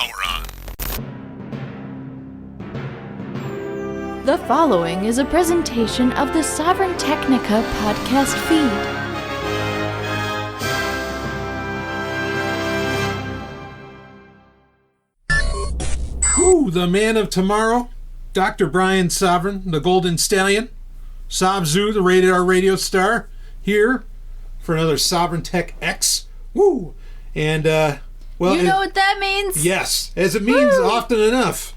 power on. The following is a presentation of the Sovryn Technica podcast feed. Whew, the man of tomorrow, Dr. Brian Sovryn, the Golden Stallion, Sobzoo, the Rated R radio star, here for another Sovryn Tech X. Woo! And, well... You know what that means? Yes, as it means often enough.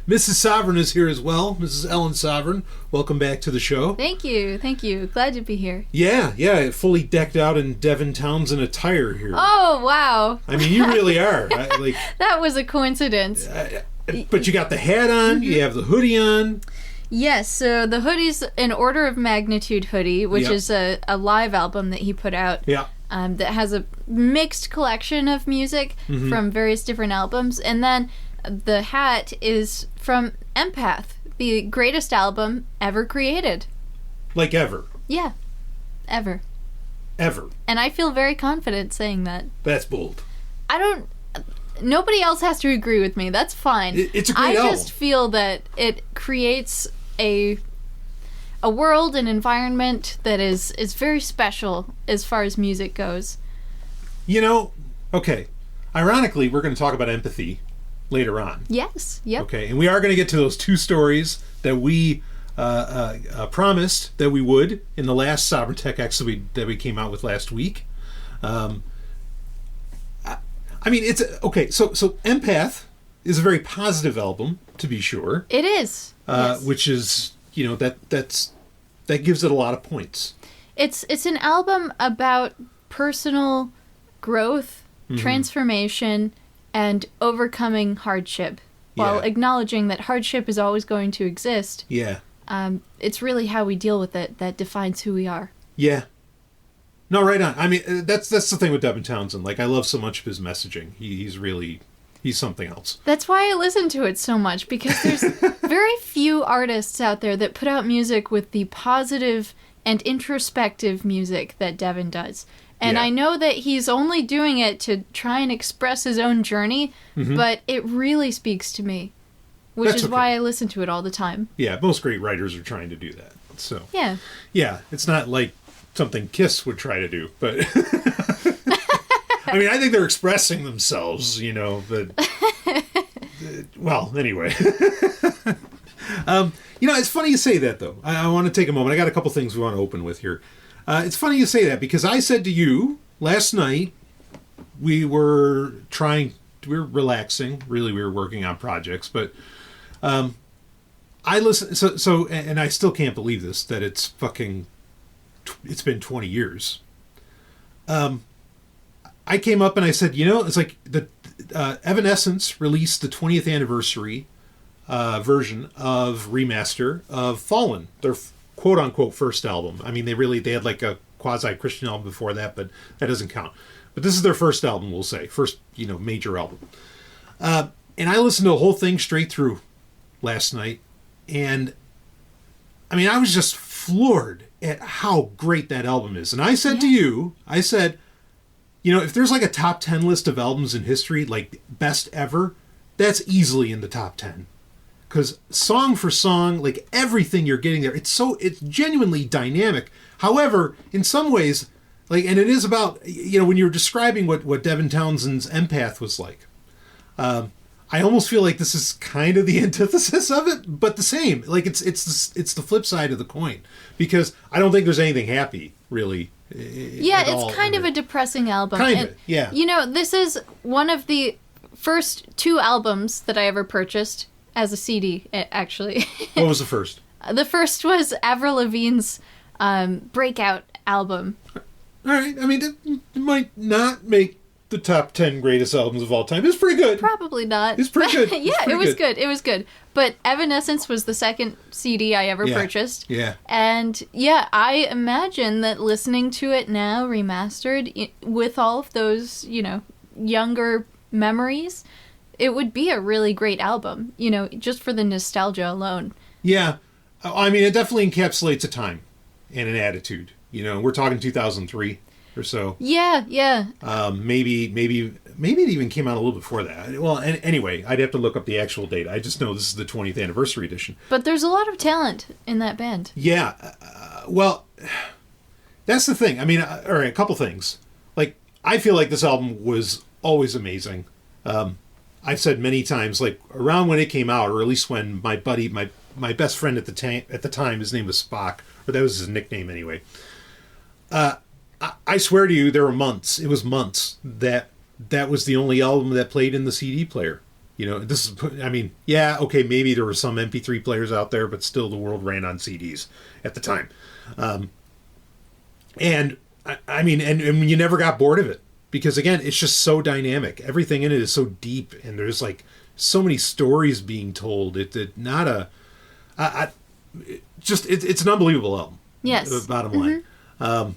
Mrs. Sovryn is here as well, Mrs. Ellen Sovryn. Welcome back to the show. Thank you. Glad to be here. Yeah, fully decked out in Devin Townsend attire here. Oh, wow. I mean, you really are. That was a coincidence. But you got the hat on, you have the hoodie on. Yes, so the hoodie's an Order of Magnitude hoodie, which is a live album that he put out. Yeah. That has a mixed collection of music from various different albums. And then the hat is from Empath, the greatest album ever created. Like ever. Yeah. Ever. And I feel very confident saying that. That's bold. Nobody else has to agree with me. That's fine. It's a great album. I just feel that it creates a world, an environment that is very special as far as music goes. You know, okay. Ironically, we're going to talk about empathy later on. Yes. Yep. Okay, and we are going to get to those two stories that we promised that we would in the last Sovryn Tech X that we came out with last week. I mean, it's okay. So Empath is a very positive album, to be sure. It is. Yes. Which is, you know, that gives it a lot of points. It's an album about personal growth, transformation, and overcoming hardship, while acknowledging that hardship is always going to exist. Yeah. It's really how we deal with it that defines who we are. Yeah. No, right on. I mean, that's the thing with Devin Townsend. Like, I love so much of his messaging. He's something else. That's why I listen to it so much, because there's very few artists out there that put out music with the positive and introspective music that Devin does. And I know that he's only doing it to try and express his own journey, but it really speaks to me, which is why I listen to it all the time. Yeah, most great writers are trying to do that. So yeah, it's not like something Kiss would try to do, but I mean, I think they're expressing themselves, you know. But well, anyway, you know, it's funny you say that, though. I want to take a moment. I got a couple things we want to open with here. It's funny you say that, because I said to you last night, we were relaxing. Really, we were working on projects, but I listened. So, and I still can't believe this, that it's been 20 years. I came up and I said, you know, it's like the Evanescence released the 20th anniversary version of remaster of Fallen, their quote-unquote first album. I mean, they had like a quasi-Christian album before that, but that doesn't count. But this is their first album, we'll say. First, you know, major album. And I listened to the whole thing straight through last night. And, I mean, I was just floored at how great that album is. And I said to you, you know, if there's like a top 10 list of albums in history, like best ever, that's easily in the top 10. Because song for song, like everything you're getting there, it's genuinely dynamic. However, in some ways, like, and it is about, you know, when you're describing what Devin Townsend's Empath was like, I almost feel like this is kind of the antithesis of it, but the same. Like it's the flip side of the coin, because I don't think there's anything happy really. Yeah, it's kind of a depressing album. Yeah. You know, this is one of the first two albums that I ever purchased as a CD, actually. What was the first? The first was Avril Lavigne's Breakout album. All right. I mean, it might not make the top 10 greatest albums of all time. It's pretty good. Probably not. It's pretty good. It was good. It was good. But Evanescence was the second CD I ever purchased. Yeah. And yeah, I imagine that listening to it now, remastered, with all of those, you know, younger memories, it would be a really great album, you know, just for the nostalgia alone. Yeah. I mean, it definitely encapsulates a time and an attitude. You know, we're talking 2003 or so. Yeah. Maybe maybe it even came out a little before that. Well, anyway, I'd have to look up the actual date. I just know this is the 20th anniversary edition. But there's a lot of talent in that band. Yeah. Well, that's the thing. I mean, all right, a couple things. Like, I feel like this album was always amazing. I've said many times, like, around when it came out, or at least when my buddy, my best friend at the time, his name was Spock, or that was his nickname anyway. I swear to you, there were months. It was months that was the only album that played in the CD player. You know, this is, I mean, yeah, okay, maybe there were some MP3 players out there, but still the world ran on CDs at the time. And I mean, and you never got bored of it because, again, it's just so dynamic. Everything in it is so deep, and there's like so many stories being told. It's an unbelievable album. Yes. Bottom line.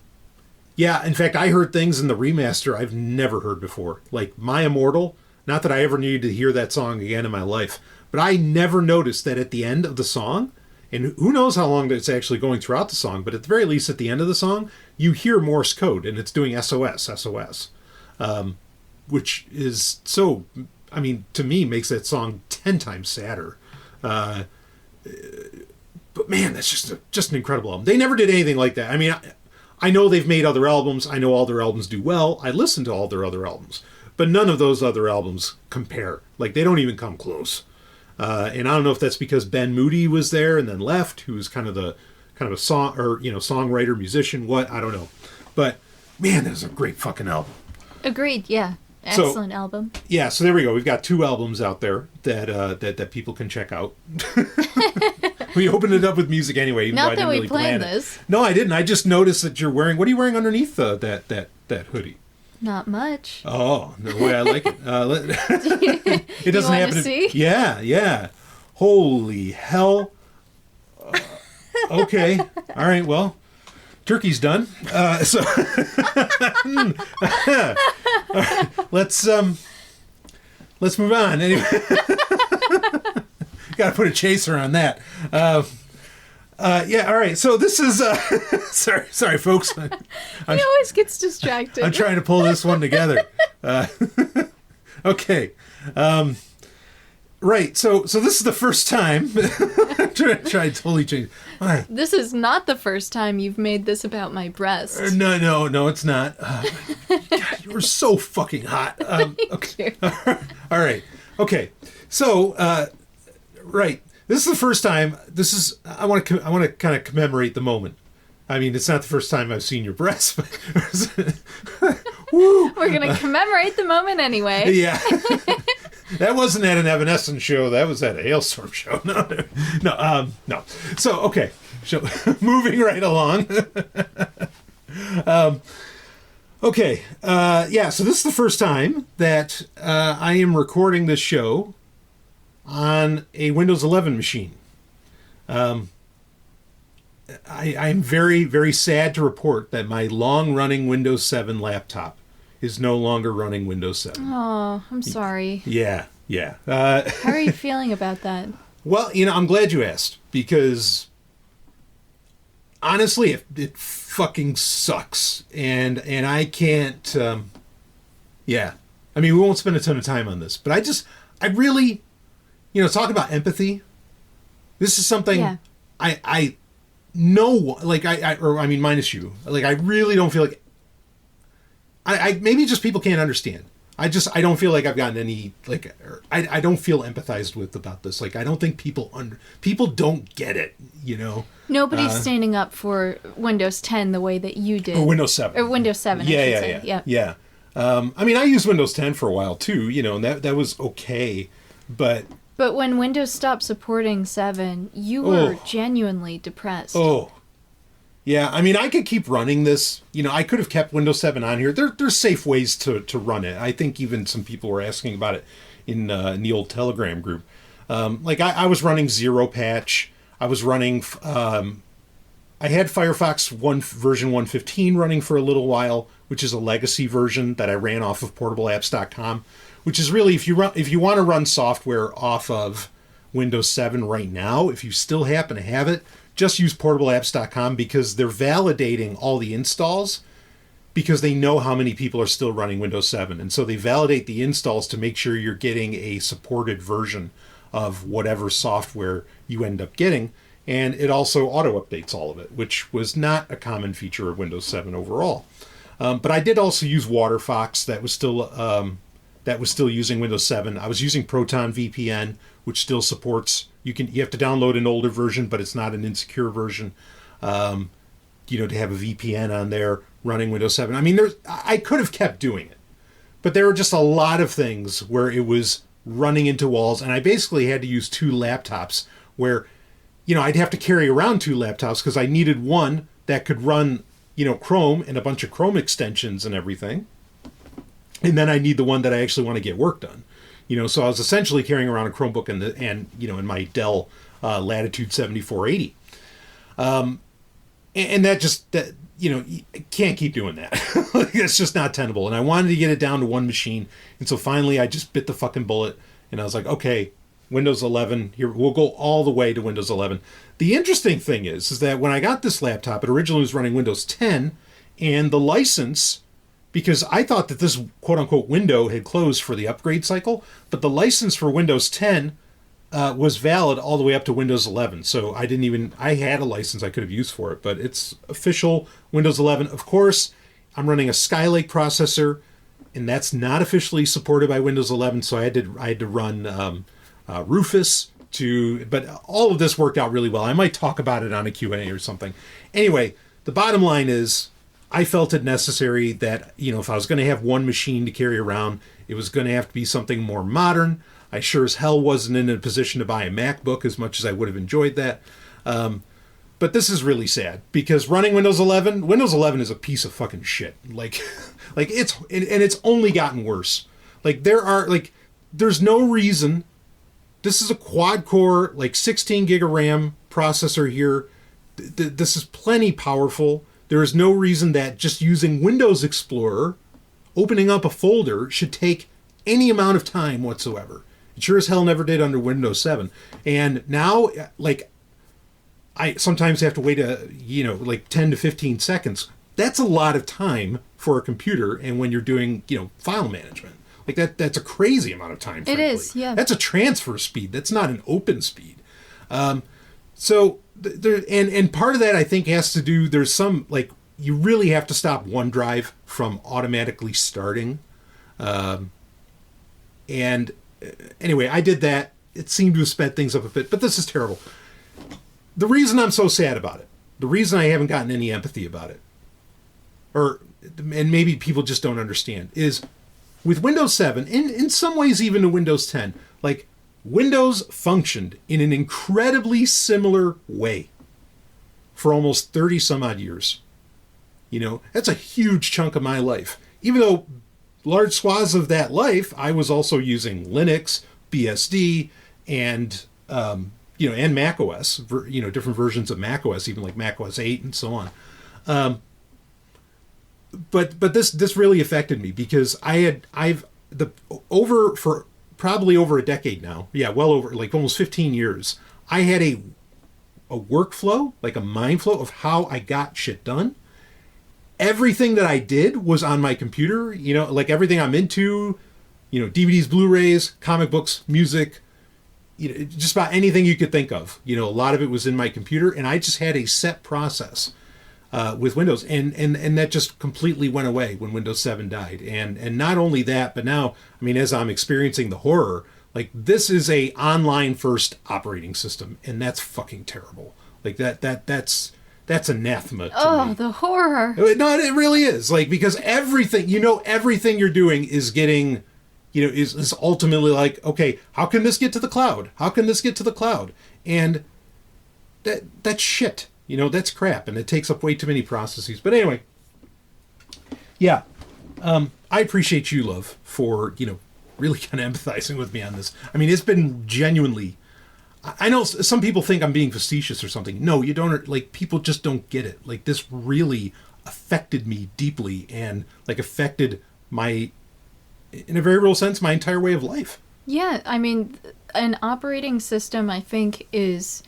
Yeah, in fact, I heard things in the remaster I've never heard before. Like My Immortal, not that I ever needed to hear that song again in my life, but I never noticed that at the end of the song, and who knows how long it's actually going throughout the song, but at the very least at the end of the song, you hear Morse code, and it's doing SOS, SOS, which is so, I mean, to me, makes that song 10 times sadder. But man, that's just an incredible album. They never did anything like that. I mean, I know they've made other albums. I know all their albums do well. I listen to all their other albums. But none of those other albums compare. Like, they don't even come close. And I don't know if that's because Ben Moody was there and then left, who was kind of a song, or, you know, songwriter, musician, what, I don't know. But man, that was a great fucking album. Agreed, yeah. Excellent album. Yeah, so there we go. We've got 2 albums out there that people can check out. We opened it up with music anyway. Even Not though that I didn't we really planned plan this. It. No, I didn't. I just noticed that you're wearing. What are you wearing underneath that hoodie? Not much. Oh, the way I like it. It doesn't happen to see? Yeah. Holy hell. Okay. All right. Well, turkey's done. So let's move on. Anyway. Got to put a chaser on that. Yeah, all right. So this is sorry, folks. He always gets distracted. I'm trying to pull this one together. Okay. Right. So this is the first time. I'm trying to totally change. This is not the first time you've made this about my breast. No, it's not. God, you were so fucking hot. Okay. All right. Okay. So. Right. This is the first time. I want to kind of commemorate the moment. I mean, it's not the first time I've seen your breasts. But We're going to commemorate the moment anyway. Yeah. That wasn't at an Evanescence show. That was at a Hailstorm show. No. So, okay. So, moving right along. Okay. Yeah, so this is the first time that I am recording this show on a Windows 11 machine. I'm very, very sad to report that my long-running Windows 7 laptop is no longer running Windows 7. Oh, I'm sorry. Yeah. How are you feeling about that? Well, I'm glad you asked, because honestly, it fucking sucks. And I can't, yeah. I mean, we won't spend a ton of time on this, but I really... talk about empathy. This is something I know, like, minus you. Like, I really don't feel like... maybe just people can't understand. I don't feel like I've gotten any, like, I don't feel empathized with about this. Like, I don't think people don't get it, Nobody's standing up for Windows 10 the way that you did. Or Windows 7. Or Windows 7, Yeah. I mean, I used Windows 10 for a while, too, and that was okay, but... But when Windows stopped supporting 7, you were genuinely depressed. Oh. Yeah, I mean, I could keep running this. I could have kept Windows 7 on here. There's safe ways to run it. I think even some people were asking about it in the old Telegram group. Like, I was running Zero Patch. I was running... I had Firefox version 1.15 running for a little while, which is a legacy version that I ran off of portableapps.com. Which is really, if you want to run software off of Windows 7 right now, if you still happen to have it, just use portableapps.com, because they're validating all the installs because they know how many people are still running Windows 7. And so they validate the installs to make sure you're getting a supported version of whatever software you end up getting. And it also auto-updates all of it, which was not a common feature of Windows 7 overall. But I did also use WaterFox that was still using Windows 7. I was using Proton VPN, which still supports, you have to download an older version, but it's not an insecure version, to have a VPN on there running Windows 7. I mean, I could have kept doing it, but there were just a lot of things where it was running into walls, and I basically had to use 2 laptops where, I'd have to carry around 2 laptops because I needed one that could run, Chrome and a bunch of Chrome extensions and everything. And then I need the one that I actually want to get work done. So I was essentially carrying around a Chromebook and my Dell Latitude 7480. And that you can't keep doing that. It's just not tenable. And I wanted to get it down to one machine. And so finally I just bit the fucking bullet and I was like, okay, Windows 11, here, we'll go all the way to Windows 11. The interesting thing is that when I got this laptop, it originally was running Windows 10, and the license, because I thought that this quote-unquote window had closed for the upgrade cycle, but the license for Windows 10 was valid all the way up to Windows 11. So I had a license I could have used for it, but it's official Windows 11. Of course, I'm running a Skylake processor, and that's not officially supported by Windows 11, so I had to run Rufus but all of this worked out really well. I might talk about it on a Q&A or something. Anyway, the bottom line is I felt it necessary that, if I was going to have one machine to carry around, it was going to have to be something more modern. I sure as hell wasn't in a position to buy a MacBook as much as I would have enjoyed that. But this is really sad because running Windows 11 is a piece of fucking shit. It's only gotten worse. There's no reason. This is a quad-core, 16 gig of RAM processor here. This is plenty powerful. There is no reason that just using Windows Explorer, opening up a folder, should take any amount of time whatsoever. It sure as hell never did under Windows 7. And now, I sometimes have to wait 10 to 15 seconds. That's a lot of time for a computer, and when you're doing, file management. That's a crazy amount of time, frankly. It is, yeah. That's a transfer speed. That's not an open speed. So, and part of that, I think, has to do, there's some, you really have to stop OneDrive from automatically starting. And anyway, I did that. It seemed to have sped things up a bit, but this is terrible. The reason I'm so sad about it, the reason I haven't gotten any empathy about it, and maybe people just don't understand, is with Windows 7, in some ways even to Windows 10, Windows functioned in an incredibly similar for almost 30 some odd years. That's a huge chunk of my life. Even though large swaths of that life, I was also using Linux, BSD, and and Mac OS, different versions of Mac OS, even like Mac OS 8 and so on. But this really affected me because for probably over a decade now, well over almost 15 years, I had a workflow, a mind flow of how I got shit done. Everything that I did was on my computer, everything I'm into, DVDs, Blu-rays, comic books, music, just about anything you could think of. A lot of it was in my computer, and I just had a set process with Windows, and that just completely went away when Windows 7 died. And not only that, but now, as I'm experiencing the horror, this is a online first operating system, and that's fucking terrible. That's anathema to me. Oh, the horror. No, it really is. Because everything you're doing is getting, is ultimately okay, how can this get to the cloud? How can this get to the cloud? And that's shit. That's crap, and it takes up way too many processes. But anyway, yeah, I appreciate you, love, for, really kind of empathizing with me on this. It's been genuinely... I know some people think I'm being facetious or something. No, you don't. People just don't get it. This really affected me deeply and, affected my, in a very real sense, my entire way of life. Yeah, an operating system, I think, is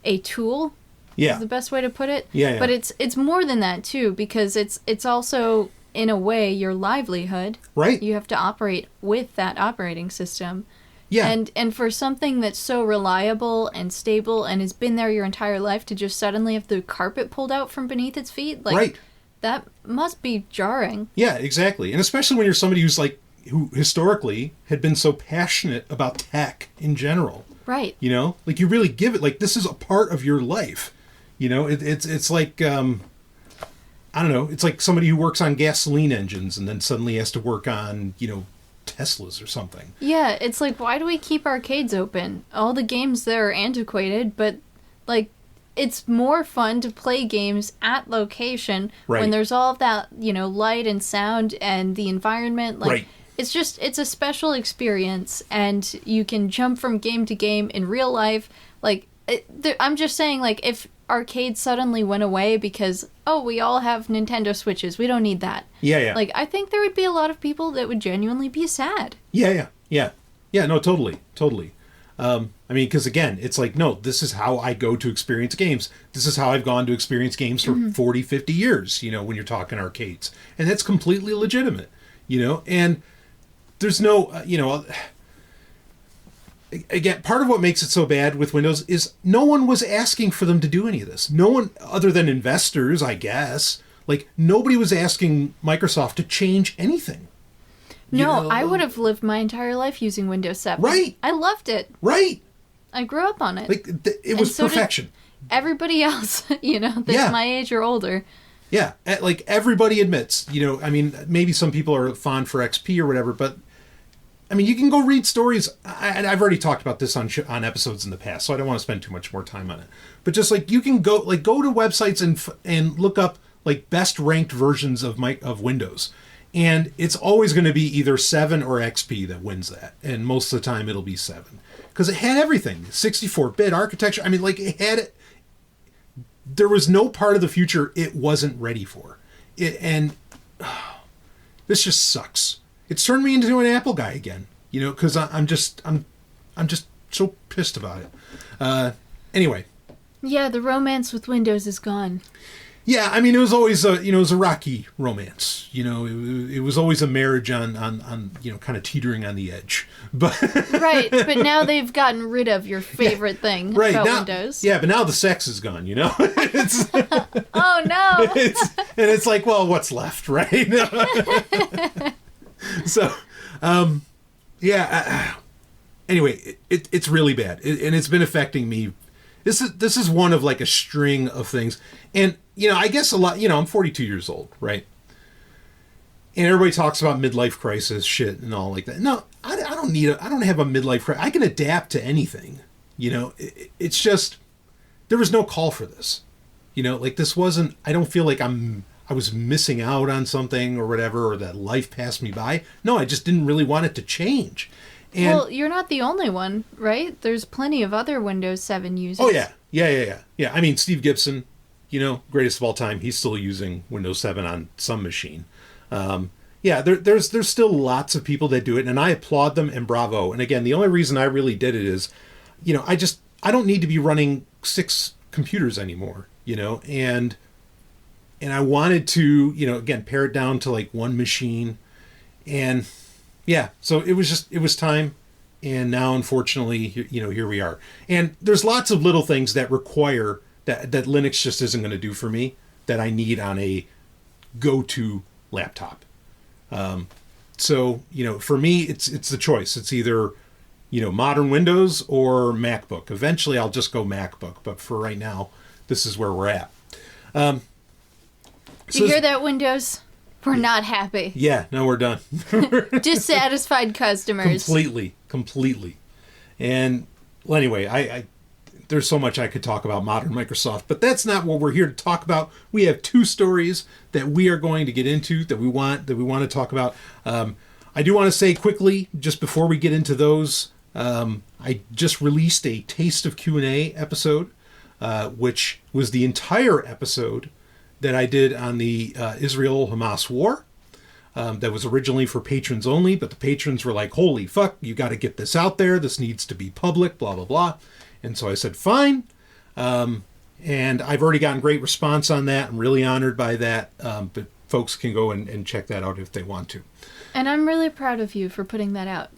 a tool. Yeah. Is the best way to put it. Yeah. But it's more than that too, because it's also in a way, your livelihood. Right. You have to operate with that operating system. Yeah. And for something that's so reliable and stable and has been there your entire life to just suddenly have the carpet pulled out from beneath its feet, like, right. that must be jarring. Yeah, exactly. And especially when you're somebody who historically had been so passionate about tech in general. Right. You know, like, you really give it, like, this is a part of your life. You know, it's like, I don't know, it's like somebody who works on gasoline engines and then suddenly has to work on, you know, Teslas or something. Yeah, it's like, why do we keep arcades open? All the games there are antiquated, but, like, it's more fun to play games at location when there's all of that, you know, light and sound and the environment. Like, it's just, it's a special experience, and you can jump from game to game in real life. Like, I'm just saying, like, if arcades suddenly went away because, oh, we all have Nintendo Switches, we don't need that. Yeah. Like, I think there would be a lot of people that would genuinely be sad. Yeah, no, totally. I mean, because again, it's like, no, this is how I go to experience games. This is how I've gone to experience games for 40, 50 years, you know, when you're talking arcades. And that's completely legitimate, you know, and there's no, you know, again, part of what makes it so bad with Windows is no one was asking for them to do any of this. No one, other than investors, I guess. Like, nobody was asking Microsoft to change anything. No, I would have lived my entire life using Windows 7. Right. I loved it. Right. I grew up on it. Like, it was perfection. Everybody else, you know, that's my age or older. Yeah. Like, everybody admits, you know, I mean, maybe some people are fond for XP or whatever, but, I mean, you can go read stories, and I've already talked about this on episodes in the past, so I don't want to spend too much more time on it. But just, like, you can go to websites and look up, like, best ranked versions of Windows. And it's always going to be either 7 or XP that wins that. And most of the time it'll be 7. Because it had everything. 64-bit architecture. I mean, like, it had it. There was no part of the future it wasn't ready for. This just sucks. It's turned me into an Apple guy again. You know, because I'm just so pissed about it. Anyway. Yeah, the romance with Windows is gone. Yeah, I mean, it was always it was a rocky romance. You know, it was always a marriage on you know, kind of teetering on the edge. But right, but now they've gotten rid of your favorite thing about Windows. Yeah, but now the sex is gone, you know? Oh, no! It's like, well, what's left, right? So, anyway, it's really bad. And it's been affecting me. This is one of, like, a string of things. And, you know, I guess a lot, you know, I'm 42 years old, right? And everybody talks about midlife crisis shit and all like that. No, I don't have a midlife crisis. I can adapt to anything. You know, it's just, there was no call for this. You know, like, this wasn't, I don't feel like I was missing out on something or whatever, or that life passed me by. No, I just didn't really want it to change. And, well, you're not the only one, right? There's plenty of other Windows 7 users. Oh, yeah. Yeah, I mean, Steve Gibson, you know, greatest of all time, he's still using Windows 7 on some machine. There's still lots of people that do it, and I applaud them and bravo. And again, the only reason I really did it is, you know, I don't need to be running 6 computers anymore, you know, and I wanted to, you know, again, pare it down to, like, one machine. And yeah, so it was time. And now, unfortunately, you know, here we are. And there's lots of little things that require that Linux just isn't going to do for me, that I need on a go-to laptop. So, you know, for me, it's the choice. It's either, you know, modern Windows or MacBook. Eventually, I'll just go MacBook. But for right now, this is where we're at. You hear that, Windows? We're not happy. Yeah, no, we're done. Dissatisfied customers. Completely. And, well, anyway, I there's so much I could talk about modern Microsoft, but that's not what we're here to talk about. We have 2 stories that we are going to get into that we want to talk about. I do want to say quickly, just before we get into those, I just released a Taste of Q&A episode, which was the entire episode that I did on the Israel-Hamas war. That was originally for patrons only, but the patrons were like, holy fuck, you got to get this out there. This needs to be public, blah, blah, blah. And so I said, fine. And I've already gotten great response on that. I'm really honored by that. But folks can go and check that out if they want to. And I'm really proud of you for putting that out.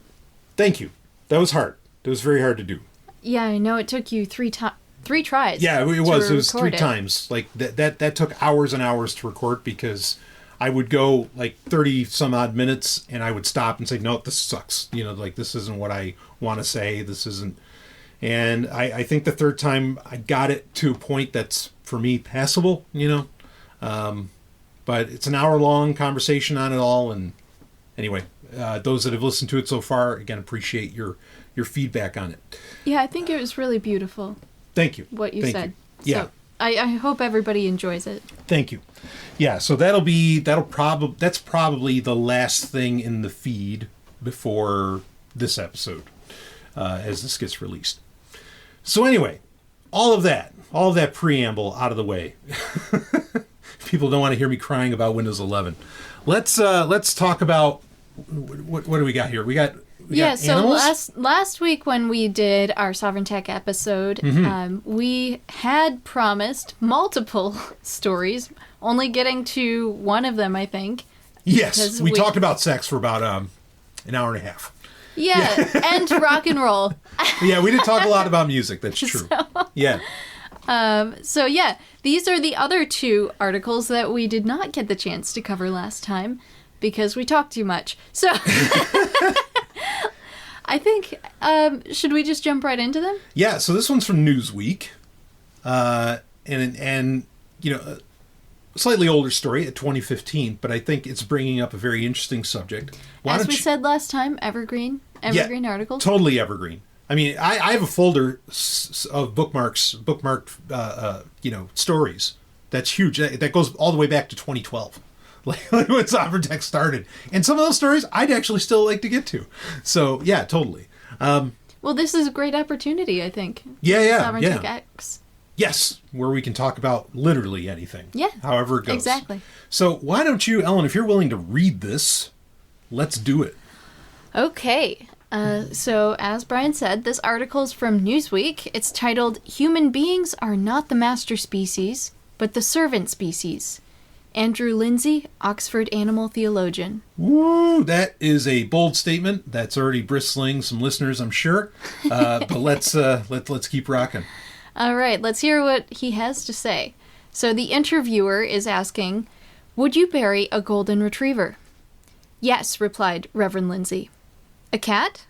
Thank you. That was hard. It was very hard to do. Yeah, I know it took you three tries. Yeah, it was. It was 3 times. Like that took hours and hours to record because I would go like 30 some odd minutes and I would stop and say, no, this sucks. You know, like this isn't what I want to say. This isn't. And I think the third time I got it to a point that's, for me, passable, you know. But it's an hour-long conversation on it all. And anyway, those that have listened to it so far, again, appreciate your feedback on it. Yeah, I think it was really beautiful. Thank you. What you said. You. Yeah. So I hope everybody enjoys it. Thank you. Yeah, so that's probably the last thing in the feed before this episode, as this gets released. So anyway, all of that preamble out of the way. People don't want to hear me crying about Windows 11. Let's talk about what do we got here? We got so animals? last week when we did our Sovereign Tech episode, we had promised multiple stories, only getting to one of them, I think. Yes, we talked about sex for about an hour and a half. Yeah, and rock and roll. Yeah, we did talk a lot about music. That's true. Yeah. So yeah, these are the other 2 articles that we did not get the chance to cover last time because we talked too much. So I think, should we just jump right into them? Yeah, so this one's from Newsweek. And you know, a slightly older story at 2015, but I think it's bringing up a very interesting subject. As we said last time, evergreen articles. Totally evergreen. I mean, I have a folder of bookmarked, stories. That's huge. That goes all the way back to 2012, like when Sovereign Tech started. And some of those stories I'd actually still like to get to. So yeah, totally. Well, this is a great opportunity, I think. Yeah. Sovereign Tech X. Yes, where we can talk about literally anything. Yeah. However it goes. Exactly. So why don't you, Ellen, if you're willing to read this, let's do it. Okay. So, as Brian said, this article is from Newsweek. It's titled, Human Beings Are Not the Master Species, but the Servant Species. Andrew Lindsay, Oxford Animal Theologian. Woo! That is a bold statement. That's already bristling some listeners, I'm sure. But let's keep rocking. All right, let's hear what he has to say. So the interviewer is asking, would you bury a golden retriever? Yes, replied Reverend Lindsay. A cat?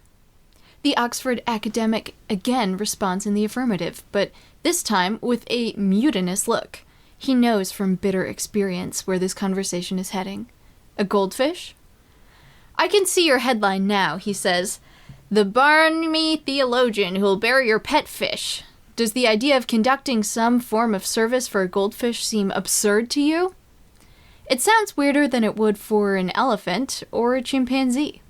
The Oxford academic again responds in the affirmative, but this time with a mutinous look. He knows from bitter experience where this conversation is heading. A goldfish? I can see your headline now, he says. The barmy theologian who'll bury your pet fish. Does the idea of conducting some form of service for a goldfish seem absurd to you? It sounds weirder than it would for an elephant or a chimpanzee.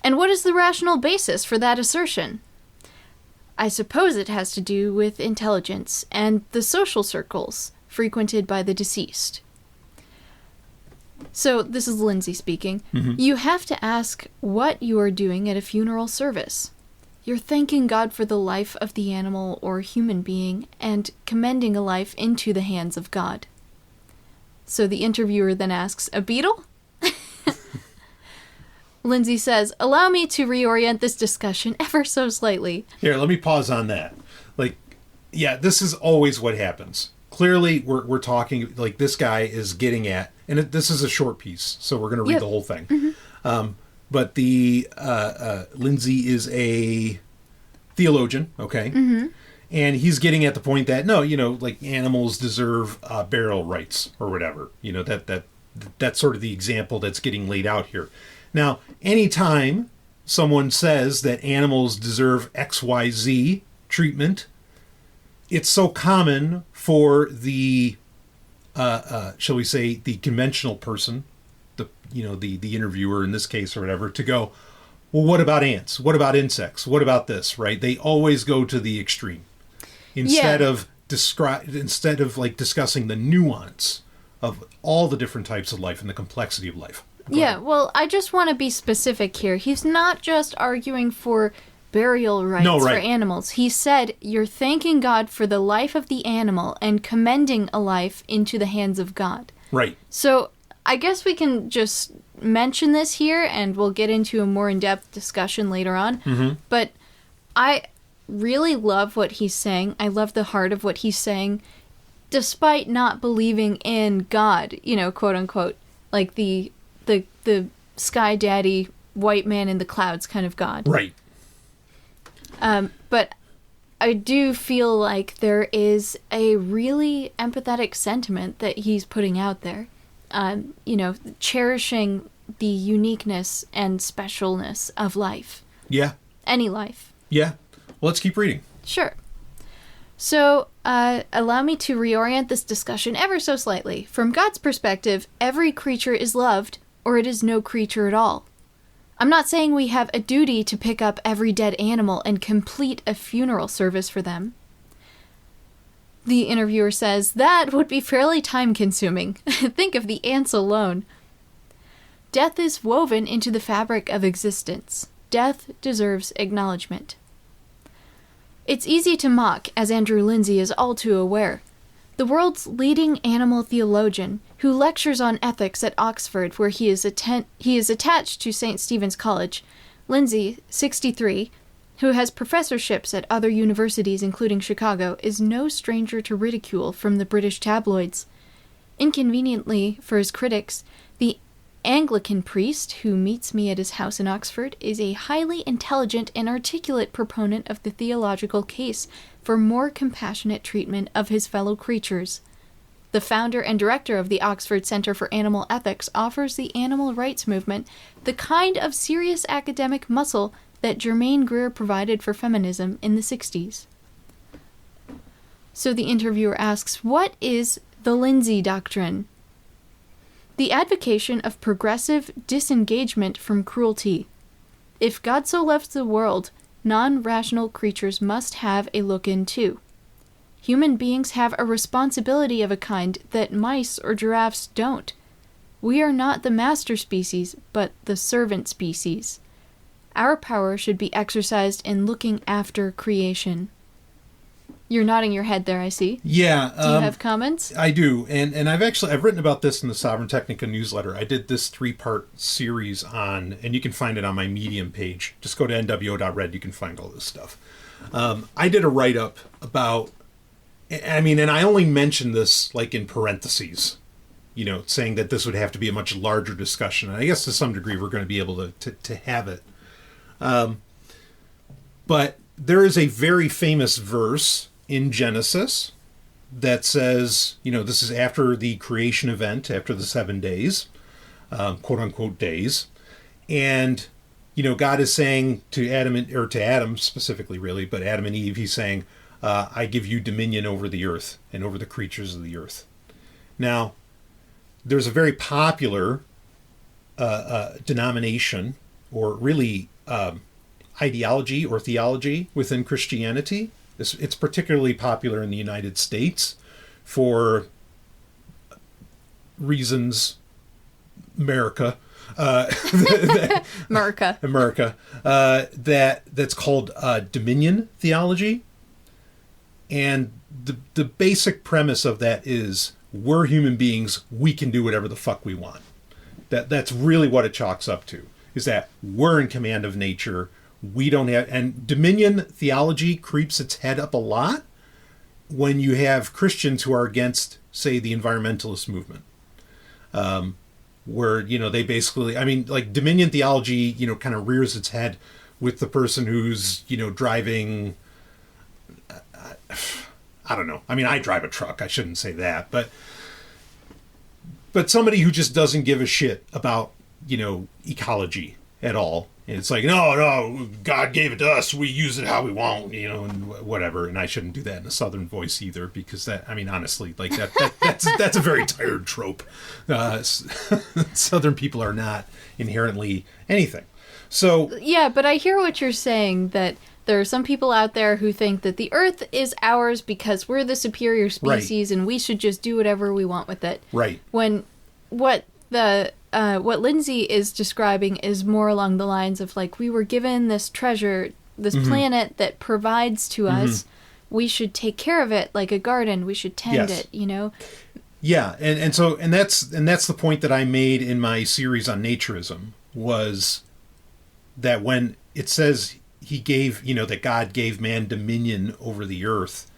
And what is the rational basis for that assertion? I suppose it has to do with intelligence and the social circles frequented by the deceased. So, this is Lindsay speaking. Mm-hmm. You have to ask what you are doing at a funeral service. You're thanking God for the life of the animal or human being and commending a life into the hands of God. So the interviewer then asks, a beetle? Lindsay says, allow me to reorient this discussion ever so slightly. Here, let me pause on that. Like, yeah, this is always what happens. Clearly, we're talking, like, this guy is getting at, and this is a short piece, so we're going to read the whole thing. Mm-hmm. But the Lindsay is a theologian, okay? Mm-hmm. And he's getting at the point that, no, you know, like, animals deserve burial rights or whatever. You know, that's sort of the example that's getting laid out here. Now, anytime someone says that animals deserve XYZ treatment, it's so common for the, shall we say, the conventional person, the interviewer in this case or whatever, to go, well, what about ants? What about insects? What about this, right? They always go to the extreme instead of like discussing the nuance of all the different types of life and the complexity of life. Yeah, well, I just want to be specific here. He's not just arguing for burial rights for animals. He said you're thanking God for the life of the animal and commending a life into the hands of God. Right. So I guess we can just mention this here, and we'll get into a more in-depth discussion later on. Mm-hmm. But I really love what he's saying. I love the heart of what he's saying, despite not believing in God, quote unquote, like the sky daddy, white man in the clouds kind of God. Right. But I do feel like there is a really empathetic sentiment that he's putting out there. Cherishing the uniqueness and specialness of life. Yeah. Any life. Yeah. Well, let's keep reading. Sure. So, allow me to reorient this discussion ever so slightly. From God's perspective, every creature is loved, or it is no creature at all. I'm not saying we have a duty to pick up every dead animal and complete a funeral service for them. The interviewer says, that would be fairly time-consuming. Think of the ants alone. Death is woven into the fabric of existence. Death deserves acknowledgement. It's easy to mock, as Andrew Lindsay is all too aware. The world's leading animal theologian, who lectures on ethics at Oxford, where he is attached to St. Stephen's College, Lindsay, 63, who has professorships at other universities including Chicago, is no stranger to ridicule from the British tabloids. Inconveniently for his critics, the Anglican priest who meets me at his house in Oxford is a highly intelligent and articulate proponent of the theological case for more compassionate treatment of his fellow creatures. The founder and director of the Oxford Center for Animal Ethics offers the animal rights movement the kind of serious academic muscle that Germaine Greer provided for feminism in the 60s. So the interviewer asks, what is the Lindsay Doctrine? The advocation of progressive disengagement from cruelty. If God so loves the world, non-rational creatures must have a look in too. Human beings have a responsibility of a kind that mice or giraffes don't. We are not the master species, but the servant species. Our power should be exercised in looking after creation. You're nodding your head there, I see. Yeah. Do you have comments? I do. And I've written about this in the Sovryn Technica newsletter. I did this 3-part series on, and you can find it on my Medium page. Just go to nwo.red, you can find all this stuff. I did a write-up about, and I only mentioned this like in parentheses, saying that this would have to be a much larger discussion. And I guess to some degree we're going to be able to have it. But there is a very famous verse in Genesis that says, this is after the creation event, after the 7 days, quote unquote days. And, God is saying to Adam specifically, really, but Adam and Eve, he's saying, I give you dominion over the earth and over the creatures of the earth. Now, there's a very popular denomination, or really ideology or theology within Christianity. It's particularly popular in the United States for reasons, America, that's called dominion theology. And the basic premise of that is we're human beings, we can do whatever the fuck we want. That's really what it chalks up to, is that we're in command of nature. We don't have, and dominion theology creeps its head up a lot when you have Christians who are against, say, the environmentalist movement, where, they basically, like dominion theology, kind of rears its head with the person who's, driving, I don't know. I drive a truck. I shouldn't say that, but somebody who just doesn't give a shit about, ecology at all. And it's like, no, God gave it to us. We use it how we want, and whatever. And I shouldn't do that in a Southern voice either, because that, honestly, like that's a very tired trope. Southern people are not inherently anything. So yeah, but I hear what you're saying, that there are some people out there who think that the Earth is ours because we're the superior species, right, and we should just do whatever we want with it. Right. When what Lindsay is describing is more along the lines of, like, we were given this treasure, this mm-hmm. planet that provides to us. Mm-hmm. We should take care of it like a garden. We should tend it, Yeah, and that's the point that I made in my series on naturism, was that when it says he gave, that God gave man dominion over the earth,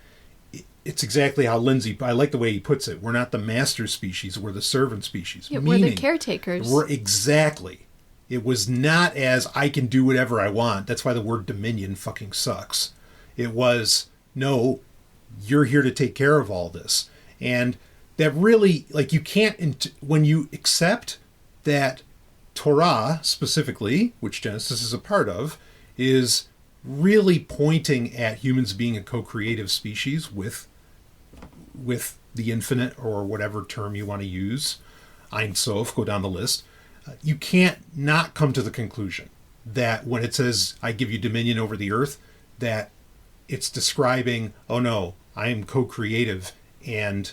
it's exactly how Lindsay, I like the way he puts it. We're not the master species, we're the servant species. Yeah, we're the caretakers. Exactly. It was not as I can do whatever I want. That's why the word dominion fucking sucks. It was, no, you're here to take care of all this. And that really, you can't, when you accept that Torah specifically, which Genesis is a part of, is really pointing at humans being a co-creative species with the infinite, or whatever term you want to use, Ein Sof, go down the list. You can't not come to the conclusion that when it says, I give you dominion over the earth, that it's describing, oh no, I am co-creative, and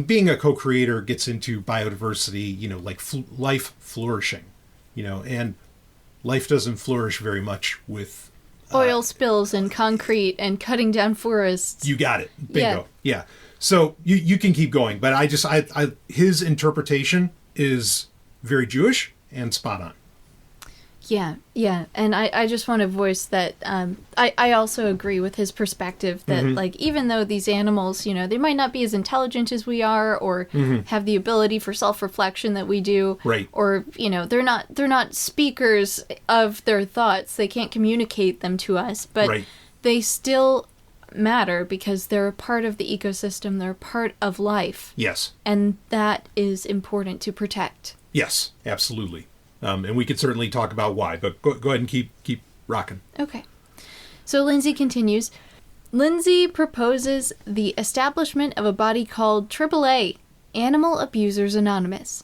being a co-creator gets into biodiversity, life flourishing, and life doesn't flourish very much with oil spills and concrete and cutting down forests. You got it. Bingo. Yeah. So you can keep going, but I his interpretation is very Jewish and spot on. Yeah. And I just want to voice that I also agree with his perspective that, even though these animals, they might not be as intelligent as we are, or have the ability for self-reflection that we do. Right. Or, they're not speakers of their thoughts. They can't communicate them to us. But they still matter because they're a part of the ecosystem. They're a part of life. Yes. And that is important to protect. Yes, absolutely. And we could certainly talk about why, but go ahead and keep rocking. Okay. So Lindsay continues. Lindsay proposes the establishment of a body called AAA, Animal Abusers Anonymous.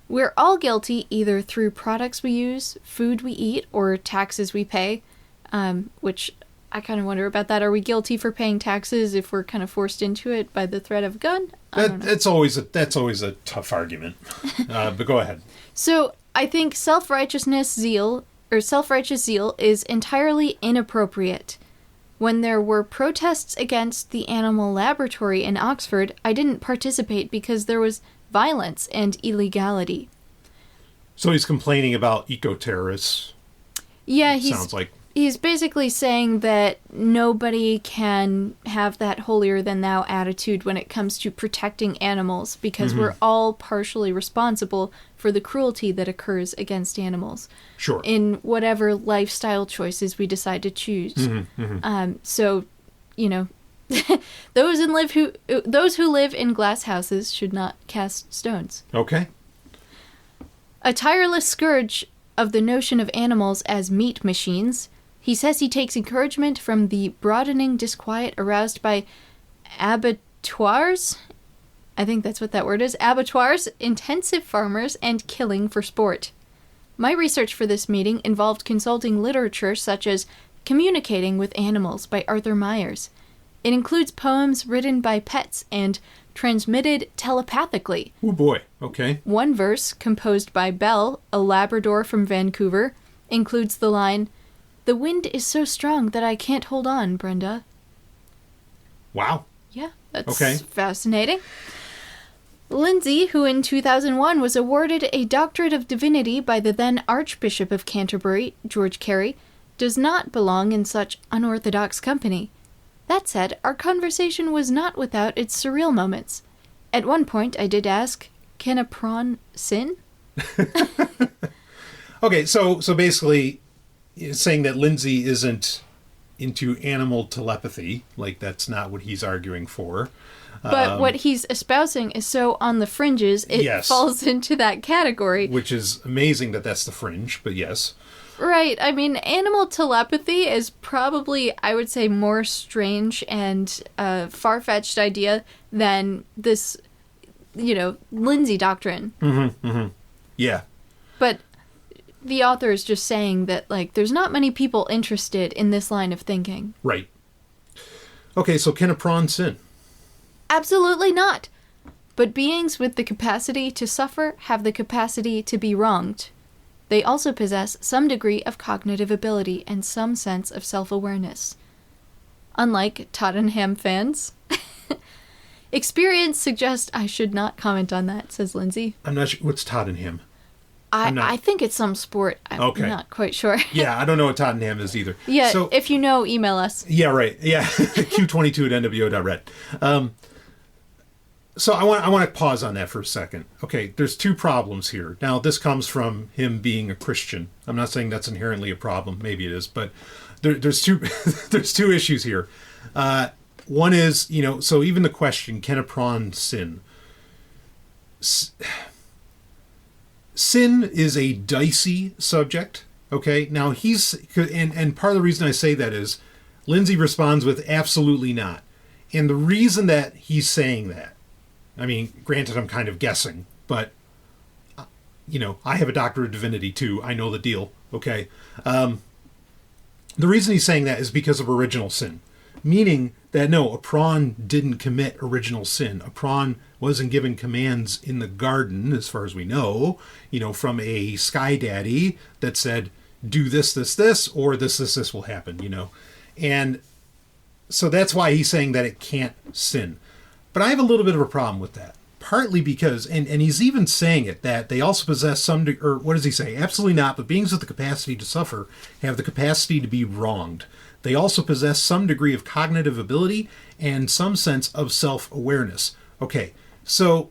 We're all guilty either through products we use, food we eat, or taxes we pay, which I kind of wonder about that. Are we guilty for paying taxes if we're kind of forced into it by the threat of a gun? That's always a tough argument, but go ahead. So I think self-righteous zeal is entirely inappropriate. When there were protests against the animal laboratory in Oxford, I didn't participate because there was violence and illegality. So he's complaining about eco-terrorists. Yeah, sounds like. He's basically saying that nobody can have that holier-than-thou attitude when it comes to protecting animals, because we're all partially responsible for the cruelty that occurs against animals. Sure. In whatever lifestyle choices we decide to choose. So, those who live in glass houses should not cast stones. Okay. A tireless scourge of the notion of animals as meat machines, he says he takes encouragement from the broadening disquiet aroused by abattoirs. I think that's what that word is. Abattoirs, intensive farmers, and killing for sport. My research for this meeting involved consulting literature such as Communicating with Animals by Arthur Myers. It includes poems written by pets and transmitted telepathically. Oh boy, okay. One verse, composed by Belle, a Labrador from Vancouver, includes the line, "The wind is so strong that I can't hold on, Brenda." Wow. Yeah, that's fascinating. Lindsay, who in 2001 was awarded a Doctorate of Divinity by the then Archbishop of Canterbury, George Carey, does not belong in such unorthodox company. That said, our conversation was not without its surreal moments. At one point, I did ask, can a prawn sin? Okay, so basically, it's saying that Lindsay isn't into animal telepathy. That's not what he's arguing for. But what he's espousing is so on the fringes, it falls into that category. Which is amazing that that's the fringe, but yes. Right. I mean, animal telepathy is probably, I would say, more strange and far-fetched idea than this, Lindsay doctrine. Yeah. But the author is just saying that, there's not many people interested in this line of thinking. Right. Okay, so can a prawn sin? Absolutely not. But beings with the capacity to suffer have the capacity to be wronged. They also possess some degree of cognitive ability and some sense of self-awareness. Unlike Tottenham fans, Experience suggests I should not comment on that, says Lindsay. I'm not sure. What's Tottenham? I think it's some sport. I'm not quite sure. Yeah, I don't know what Tottenham is either. Yeah, so, if you know, email us. Yeah, right. Yeah, q22@nwo.red. So I want to pause on that for a second. Okay, there's two problems here. Now, this comes from him being a Christian. I'm not saying that's inherently a problem. Maybe it is, but there's two there's two issues here. One is, so even the question, can a prawn sin? Sin is a dicey subject. Okay, now and part of the reason I say that is Lindsay responds with absolutely not. And the reason that he's saying that, I mean, granted, I'm kind of guessing, but, I have a doctorate of divinity too. I know the deal, okay? The reason he's saying that is because of original sin. Meaning that, no, a prawn didn't commit original sin. A prawn wasn't given commands in the garden, as far as we know, from a sky daddy that said, do this, this, this, or this will happen, And so that's why he's saying that it can't sin. But I have a little bit of a problem with that. Partly because, and he's even saying it, that they also possess some, or what does he say? Absolutely not, but beings with the capacity to suffer have the capacity to be wronged. They also possess some degree of cognitive ability and some sense of self-awareness. Okay, so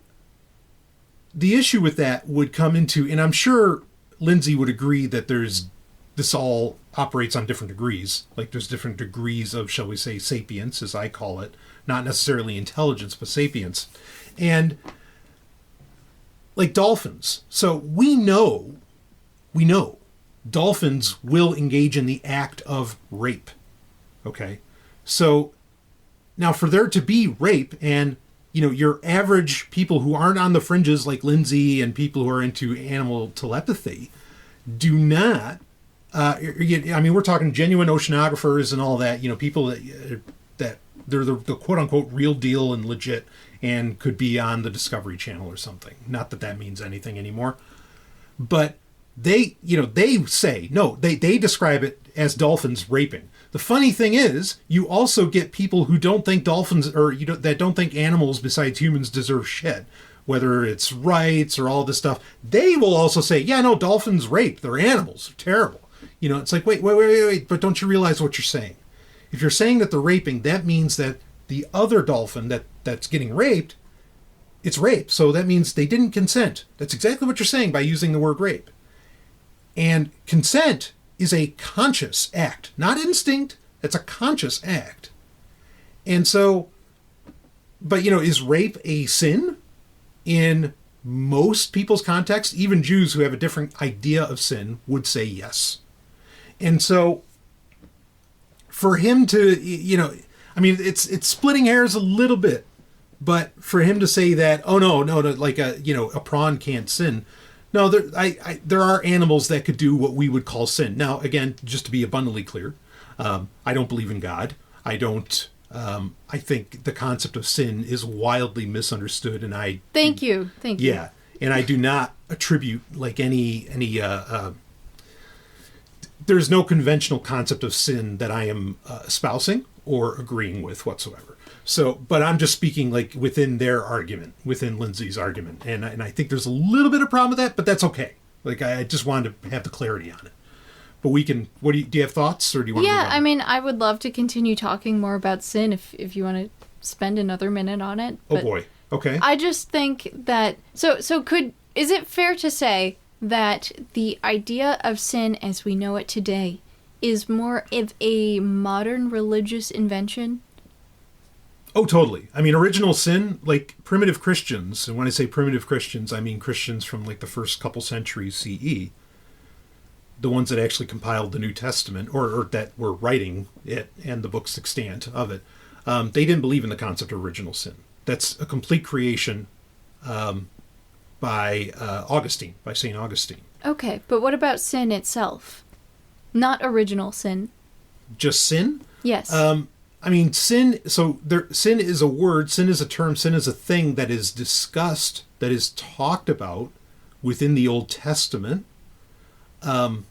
the issue with that would come into, and I'm sure Lindsay would agree that this all operates on different degrees. Like there's different degrees of, shall we say, sapience, as I call it. Not necessarily intelligence, but sapience. And like dolphins. So we know dolphins will engage in the act of rape. Okay. So now for there to be rape and, your average people who aren't on the fringes like Lindsay and people who are into animal telepathy do not, we're talking genuine oceanographers and all that, people that they're the quote-unquote real deal and legit and could be on the Discovery Channel or something. Not that that means anything anymore. But they say, no, they describe it as dolphins raping. The funny thing is, you also get people who don't think dolphins, or that don't think animals besides humans deserve shit. Whether it's rights or all this stuff. They will also say, yeah, no, dolphins rape. They're animals. They're terrible. It's like, wait, but don't you realize what you're saying? If you're saying that they're raping, that means that the other dolphin that's getting raped, it's rape. So that means they didn't consent. That's exactly what you're saying by using the word rape. And consent is a conscious act, not instinct. It's a conscious act. And so, but is rape a sin? In most people's context, even Jews who have a different idea of sin would say yes. And so, for him to, it's splitting hairs a little bit, but for him to say that, oh no, like a prawn can't sin. No, there are animals that could do what we would call sin. Now, again, just to be abundantly clear, I don't believe in God. I don't. I think the concept of sin is wildly misunderstood, and I. Thank you. Yeah, and I do not attribute like any. There's no conventional concept of sin that I am espousing or agreeing with whatsoever. So, but I'm just speaking like within their argument, within Lindsay's argument. And I think there's a little bit of problem with that, but that's okay. Like, I just wanted to have the clarity on it. But we can, do you have thoughts or do you want to Yeah, I would love to continue talking more about sin if you want to spend another minute on it. Oh boy. Okay. I just think that, is it fair to say that the idea of sin as we know it today is more of a modern religious invention? Oh, totally. I mean, original sin, like primitive Christians, and when I say primitive Christians, I mean Christians from like the first couple centuries CE, the ones that actually compiled the New Testament, or that were writing it and the books extant of it, they didn't believe in the concept of original sin. That's a complete creation by St. Augustine. Okay, but what about sin itself? Not original sin. Just sin? Yes. I mean, sin is a word, sin is a term, sin is a thing that is discussed, that is talked about within the Old Testament. What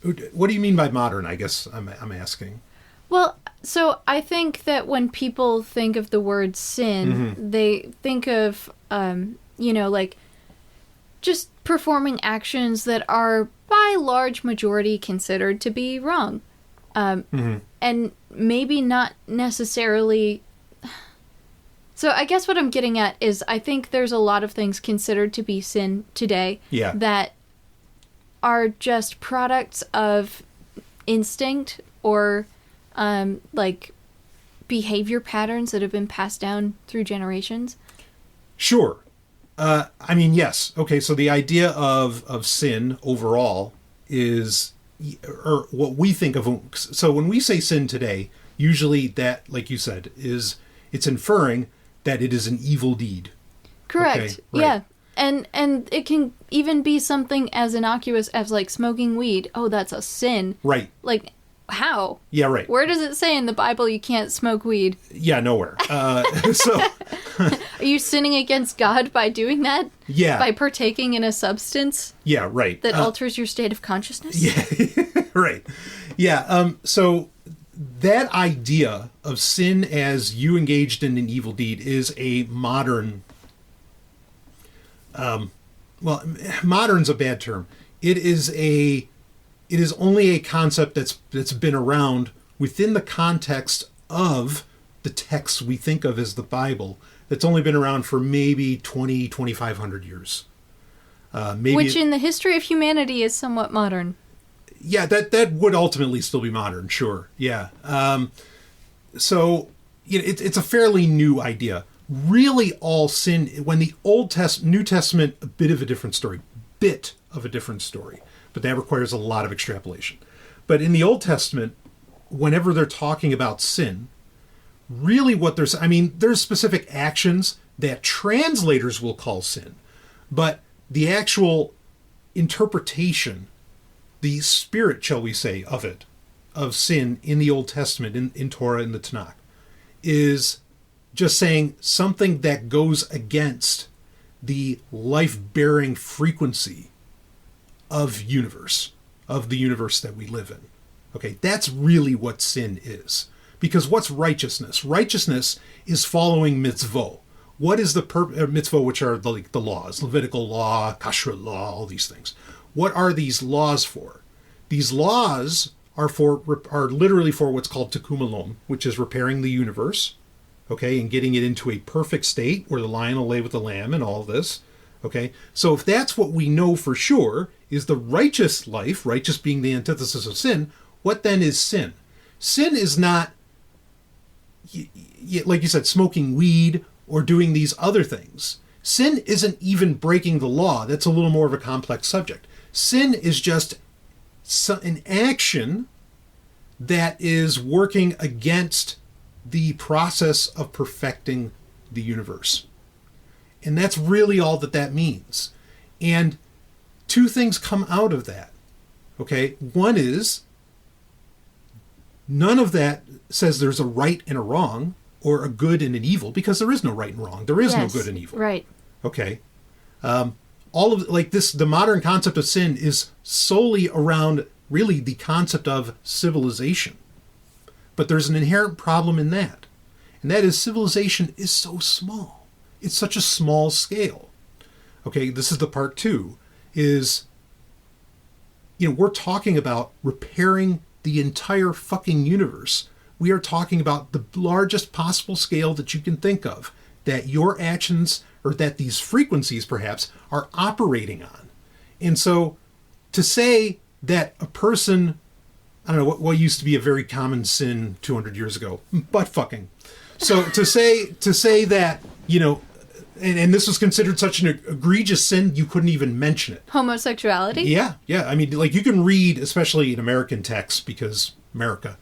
do you mean by modern, I guess I'm asking? Well, So I think that when people think of the word sin, they think of, like just performing actions that are by large majority considered to be wrong. And maybe not necessarily... So I guess what I'm getting at is I think there's a lot of things considered to be sin today that are just products of instinct or behavior patterns that have been passed down through generations. Sure. Yes. Okay, so the idea of sin overall is, or what we think of, so when we say sin today, usually that, like you said, it's inferring that it is an evil deed. Correct. Okay, right. Yeah. And it can even be something as innocuous as smoking weed. Oh, that's a sin. Right. How? Yeah, right. Where does it say in the Bible you can't smoke weed? Yeah, nowhere. So are you sinning against God by doing that? Yeah. By partaking in a substance? Yeah, right. That alters your state of consciousness? Yeah, right. Yeah, so that idea of sin as you engaged in an evil deed is a modern... modern's a bad term. It is only a concept that's been around within the context of the texts we think of as the Bible. That's only been around for maybe 2,500 years. Which in the history of humanity is somewhat modern. Yeah, that would ultimately still be modern, sure. Yeah. So it's a fairly new idea. Really all sin, when the New Testament, a bit of a different story. But that requires a lot of extrapolation. But in the Old Testament, whenever they're talking about sin, really what there's specific actions that translators will call sin, but the actual interpretation, the spirit, shall we say, of sin in the Old Testament, in Torah and the Tanakh, is just saying something that goes against the life-bearing frequency of the universe that we live in. Okay, that's really what sin is. Because what's righteousness? Righteousness is following mitzvot. What is the mitzvot, which are the laws, Levitical law, kashrut law, all these things. What are these laws for? These laws are literally for what's called tikkun olam, which is repairing the universe, okay, and getting it into a perfect state where the lion will lay with the lamb and all this. Okay, so if that's what we know for sure is the righteous life, righteous being the antithesis of sin, what then is sin? Sin is not, like you said, smoking weed or doing these other things. Sin isn't even breaking the law. That's a little more of a complex subject. Sin is just an action that is working against the process of perfecting the universe. And that's really all that means. And two things come out of that. Okay? One is, none of that says there's a right and a wrong, or a good and an evil, because there is no right and wrong. There is no good and evil. Right. Okay? All of the modern concept of sin is solely around really the concept of civilization. But there's an inherent problem in that. And that is civilization is so small. It's such a small scale. Okay, this is the part two, is, we're talking about repairing the entire fucking universe. We are talking about the largest possible scale that you can think of, that your actions, or that these frequencies perhaps, are operating on. And so to say that a person, I don't know, what used to be a very common sin 200 years ago, butt fucking. So to say that, and this was considered such an egregious sin, you couldn't even mention it. Homosexuality? Yeah. You can read, especially in American texts, because America,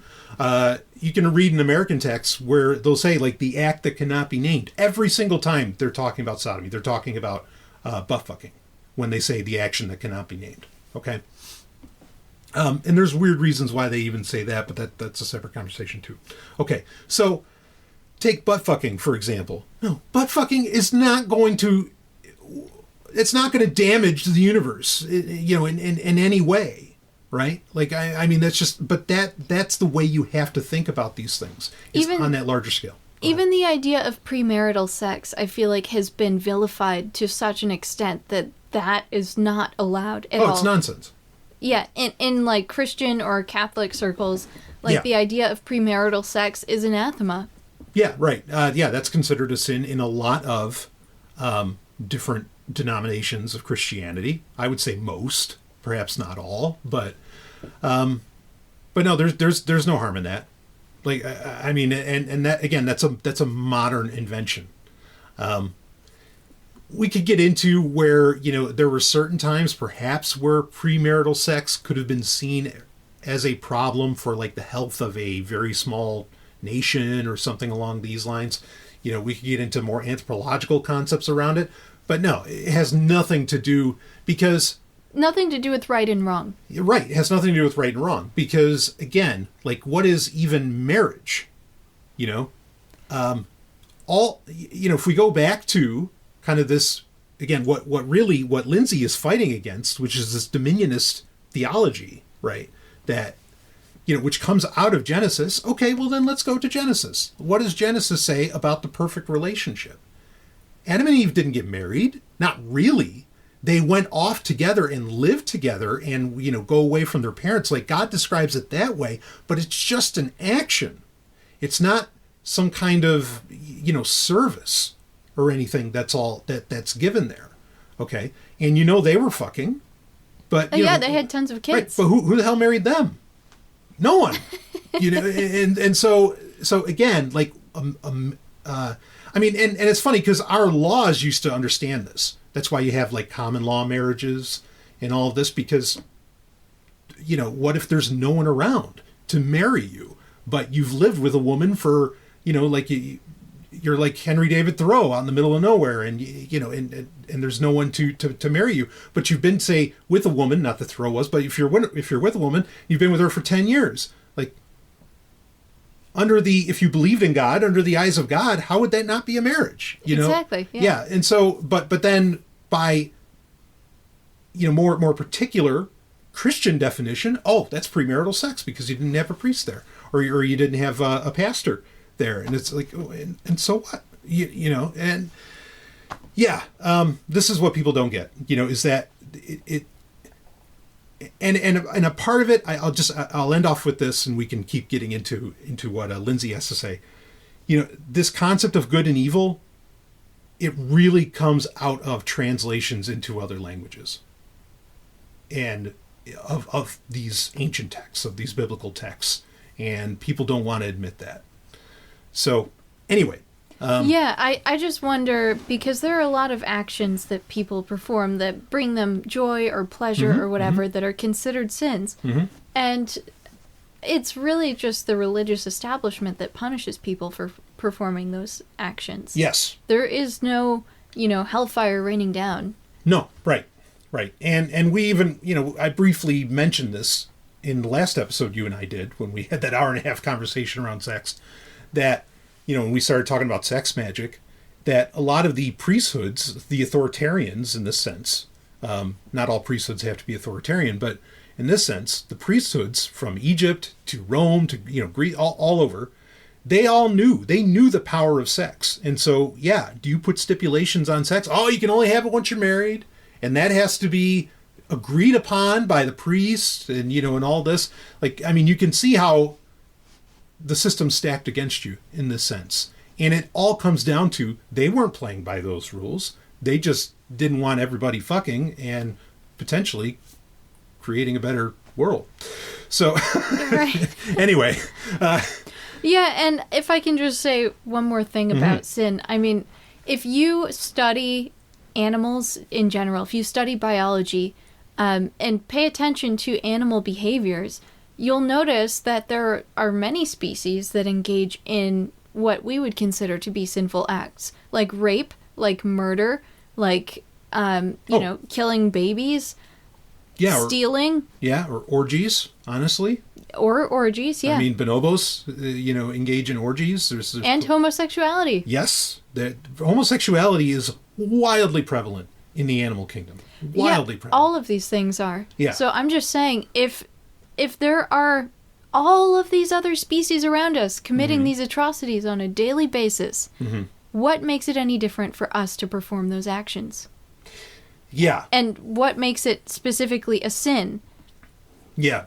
you can read in American texts where they'll say, the act that cannot be named. Every single time they're talking about sodomy, they're talking about butt fucking when they say the action that cannot be named. Okay? And there's weird reasons why they even say that, but that's a separate conversation too. Okay, so take butt fucking, for example. No, butt fucking is not going to... It's not going to damage the universe, in any way. right? Like, I mean, that's just, but that's the way you have to think about these things. It's even on that larger scale. Even the idea of premarital sex, I feel like, has been vilified to such an extent that is not allowed at all. Oh, it's nonsense. Yeah, in like Christian or Catholic circles, like the idea of premarital sex is anathema. Yeah, right. That's considered a sin in a lot of different denominations of Christianity. I would say most, perhaps not all, but no, there's no harm in that. Like, I mean, and that, again, that's a modern invention. We could get into where, there were certain times perhaps where premarital sex could have been seen as a problem for like the health of a very small nation or something along these lines. We could get into more anthropological concepts around it, but no, it has nothing to do nothing to do with right and wrong. Right. It has nothing to do with right and wrong. Because, again, like, what is even marriage? If we go back to kind of this, again, what Lindsay is fighting against, which is this dominionist theology, right? That, which comes out of Genesis. Okay, well, then let's go to Genesis. What does Genesis say about the perfect relationship? Adam and Eve didn't get married. Not really. They went off together and lived together and, go away from their parents. Like, God describes it that way, but it's just an action. It's not some kind of, service or anything that's given there. Okay? And they were fucking. But they had tons of kids. Right, but who the hell married them? No one. And so again, like, I mean, and it's funny because our laws used to understand this. That's why you have like common law marriages and all of this, because, what if there's no one around to marry you, but you've lived with a woman for, like you're like Henry David Thoreau out in the middle of nowhere, and and there's no one to marry you, but you've been, say, with a woman, not that Thoreau was, but if you're with a woman, you've been with her for 10 years, like, if you believed in God, under the eyes of God, how would that not be a marriage? Exactly. Yeah. And so, but then by, more particular Christian definition, that's premarital sex because you didn't have a priest there, or you didn't have a pastor there. And it's like, and so what? And yeah, this is what people don't get, is that it and a part of it, I'll end off with this, and we can keep getting into what Lindsay has to say. This concept of good and evil, it really comes out of translations into other languages, and of these ancient texts, of these biblical texts, and people don't want to admit that. So, anyway. I just wonder, because there are a lot of actions that people perform that bring them joy or pleasure or whatever that are considered sins. And it's really just the religious establishment that punishes people for performing those actions. Yes. There is no, hellfire raining down. No, right. And we even, I briefly mentioned this in the last episode you and I did when we had that hour-and-a-half conversation around sex, that when we started talking about sex magic, that a lot of the priesthoods, the authoritarians in this sense, not all priesthoods have to be authoritarian, but in this sense, the priesthoods from Egypt to Rome to, Greece, all over, they knew the power of sex. And so, do you put stipulations on sex? Oh, you can only have it once you're married. And that has to be agreed upon by the priest and, and all this. Like, I mean, you can see how the system's stacked against you in this sense. And it all comes down to, they weren't playing by those rules. They just didn't want everybody fucking and potentially creating a better world. So, anyway. And if I can just say one more thing about sin. I mean, if you study animals in general, if you study biology and pay attention to animal behaviors, you'll notice that there are many species that engage in what we would consider to be sinful acts, like rape, like murder, like, killing babies, stealing. Or orgies, honestly. Or orgies, yeah. I mean, bonobos, engage in orgies. There's and homosexuality. Yes. Homosexuality is wildly prevalent in the animal kingdom. Wildly prevalent. All of these things are. Yeah. So I'm just saying, if if there are all of these other species around us committing these atrocities on a daily basis, what makes it any different for us to perform those actions? Yeah. And what makes it specifically a sin? Yeah.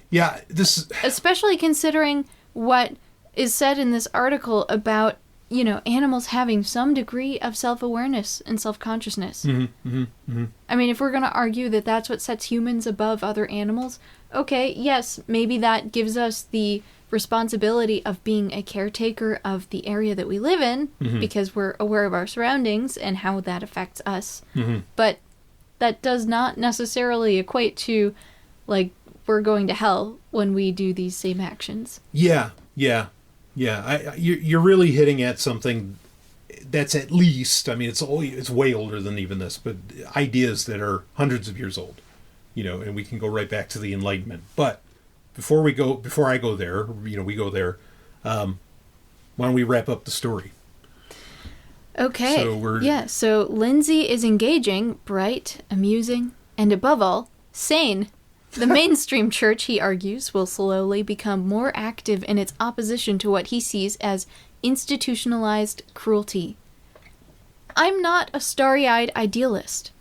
Yeah, this... Especially considering what is said in this article about, you know, animals having some degree of self-awareness and self-consciousness. I mean, if we're going to argue that that's what sets humans above other animals, okay, yes, maybe that gives us the responsibility of being a caretaker of the area that we live in, because we're aware of our surroundings and how that affects us. But that does not necessarily equate to, like, we're going to hell when we do these same actions. Yeah. You're really hitting at something that's at least, I mean, it's way older than even this, but ideas that are hundreds of years old, you know, and we can go right back to the Enlightenment. But before I go there, you know, we go there, why don't we wrap up the story? Okay. So Lindsay is engaging, bright, amusing, and above all, sane. The mainstream church, he argues, will slowly become more active in its opposition to what he sees as institutionalized cruelty. I'm not a starry-eyed idealist.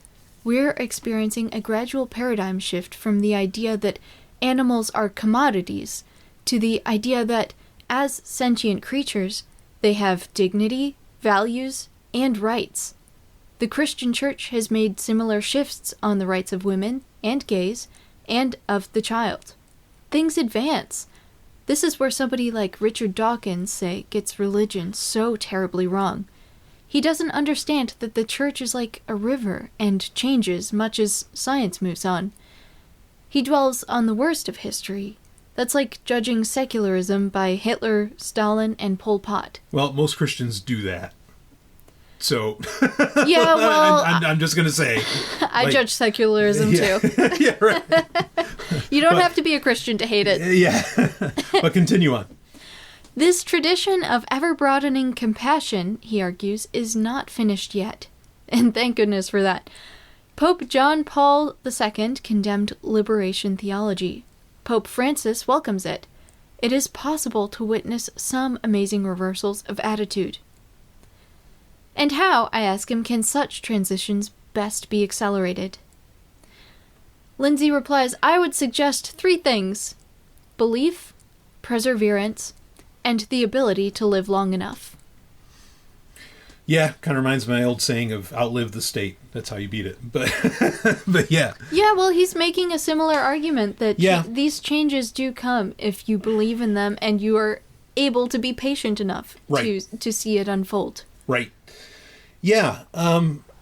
We're experiencing a gradual paradigm shift from the idea that animals are commodities to the idea that, as sentient creatures, they have dignity, values, and rights. The Christian church has made similar shifts on the rights of women and gays and of the child. Things advance. This is where somebody like Richard Dawkins, say, gets religion so terribly wrong. He doesn't understand that the church is like a river and changes much as science moves on. He dwells on the worst of history. That's like judging secularism by Hitler, Stalin, and Pol Pot. Well, most Christians do that. So, yeah, well, I'm just going to say. I judge secularism too. Yeah, right. You don't have to be a Christian to hate it. Yeah, but continue on. This tradition of ever-broadening compassion, he argues, is not finished yet. And thank goodness for that. Pope John Paul II condemned liberation theology. Pope Francis welcomes it. It is possible to witness some amazing reversals of attitude. And how, I ask him, can such transitions best be accelerated? Lindsay replies, I would suggest 3 things: belief, perseverance, and the ability to live long enough. Yeah, kind of reminds me of my old saying of outlive the state. That's how you beat it. But but yeah. Yeah, well, he's making a similar argument that these changes do come if you believe in them and you are able to be patient enough to see it unfold. Right. Yeah.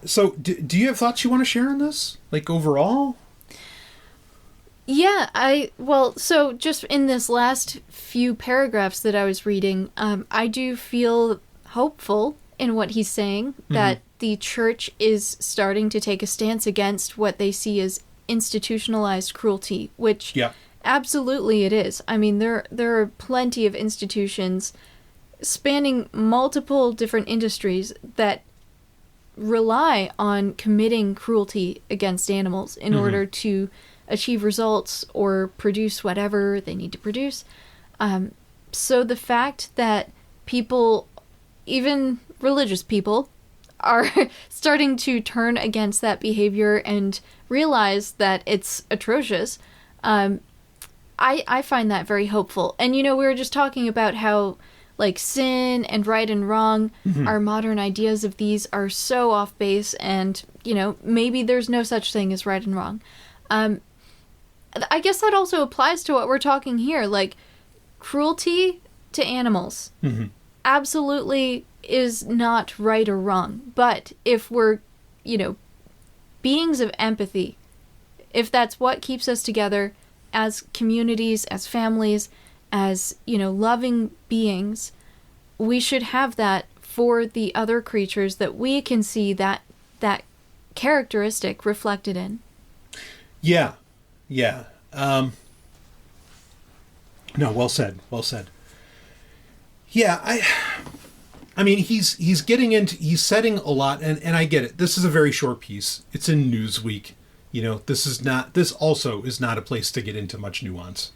So do you have thoughts you want to share on this? Like overall? Yeah, so just in this last few paragraphs that I was reading, I do feel hopeful in what he's saying, that the church is starting to take a stance against what they see as institutionalized cruelty, which absolutely it is. I mean, there are plenty of institutions spanning multiple different industries that rely on committing cruelty against animals in order to achieve results or produce whatever they need to produce. So the fact that people, even religious people, are starting to turn against that behavior and realize that it's atrocious, I find that very hopeful. And, you know, we were just talking about how, like, sin and right and wrong, our modern ideas of these are so off base, and, you know, maybe there's no such thing as right and wrong. I guess that also applies to what we're talking here. Like, cruelty to animals absolutely is not right or wrong. But if we're, you know, beings of empathy, if that's what keeps us together as communities, as families, as, you know, loving beings, we should have that for the other creatures that we can see that characteristic reflected in. Yeah. Yeah. No, well said. Well said. Yeah, I mean, he's getting into, he's setting a lot, and I get it. This is a very short piece. It's in Newsweek. This also is not a place to get into much nuance,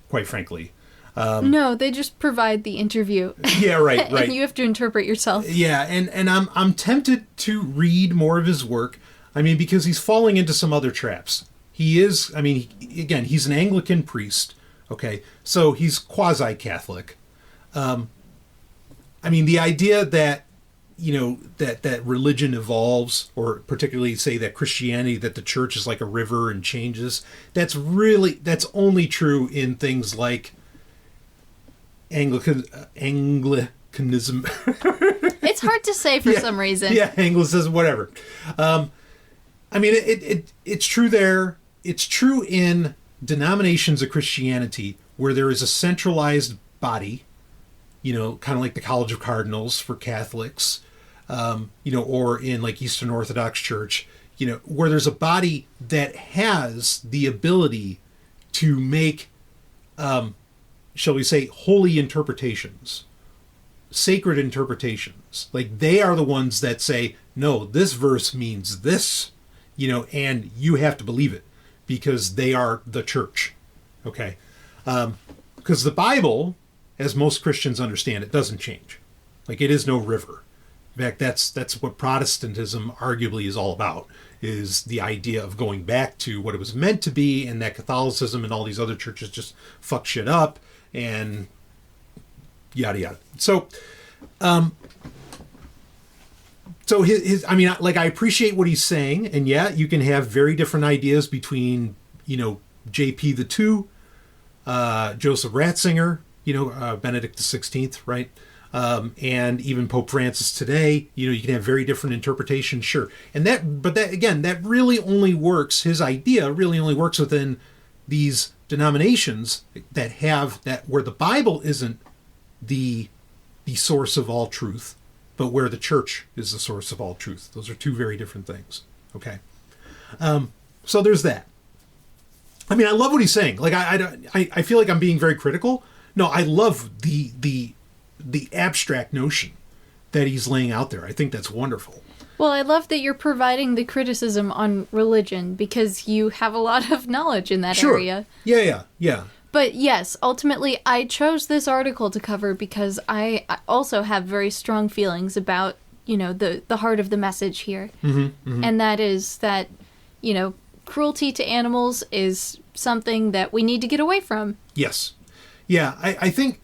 quite frankly. No, they just provide the interview. Yeah, right. And you have to interpret yourself. Yeah, and I'm tempted to read more of his work. I mean, because he's falling into some other traps. He is, I mean, again, he's an Anglican priest. Okay, so he's quasi-Catholic. I mean, the idea that, that religion evolves, or particularly say that Christianity, that the church is like a river and changes, that's only true in things like Anglicanism. It's hard to say for some reason. Yeah, Anglicism, whatever. I mean, it's true there. It's true in denominations of Christianity where there is a centralized body, kind of like the College of Cardinals for Catholics, or in like Eastern Orthodox Church, where there's a body that has the ability to make, shall we say, holy interpretations, sacred interpretations. Like they are the ones that say, no, this verse means this, and you have to believe it because they are the church. Okay. Because the Bible, as most Christians understand it, doesn't change. Like it is no river. In fact, that's what Protestantism arguably is all about, is the idea of going back to what it was meant to be, and that Catholicism and all these other churches just fuck shit up and yada yada. So his I mean, like, I appreciate what he's saying, and yeah, you can have very different ideas between, JP the Two, Joseph Ratzinger, Benedict the 16th, right? And even Pope Francis today, you can have very different interpretations, sure. But that really only works, his idea really only works within these denominations that have that, where the Bible isn't the source of all truth, but where the church is the source of all truth. Those are two very different things. Okay. So there's that. I mean, I love what he's saying. Like, I feel like I'm being very critical. No, I love the abstract notion that he's laying out there. I think that's wonderful. Well, I love that you're providing the criticism on religion because you have a lot of knowledge in that area. Yeah. But yes, ultimately, I chose this article to cover because I also have very strong feelings about, the heart of the message here. Mm-hmm. And that is that, cruelty to animals is something that we need to get away from. Yes. Yeah, I think,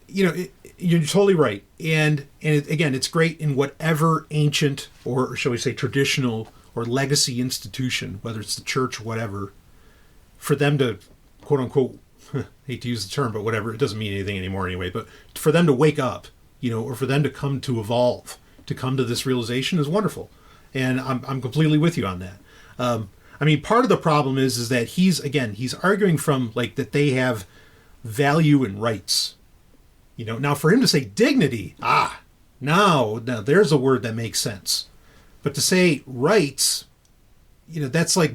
you're totally right. And again, it's great in whatever ancient, or shall we say traditional or legacy institution, whether it's the church or whatever, for them to, quote unquote, hate to use the term, but whatever, it doesn't mean anything anymore anyway, but for them to wake up, or for them to come to evolve, to come to this realization is wonderful. And I'm completely with you on that. I mean, part of the problem is that he's arguing from like that they have value and rights. Now for him to say dignity, now there's a word that makes sense. But to say rights, that's like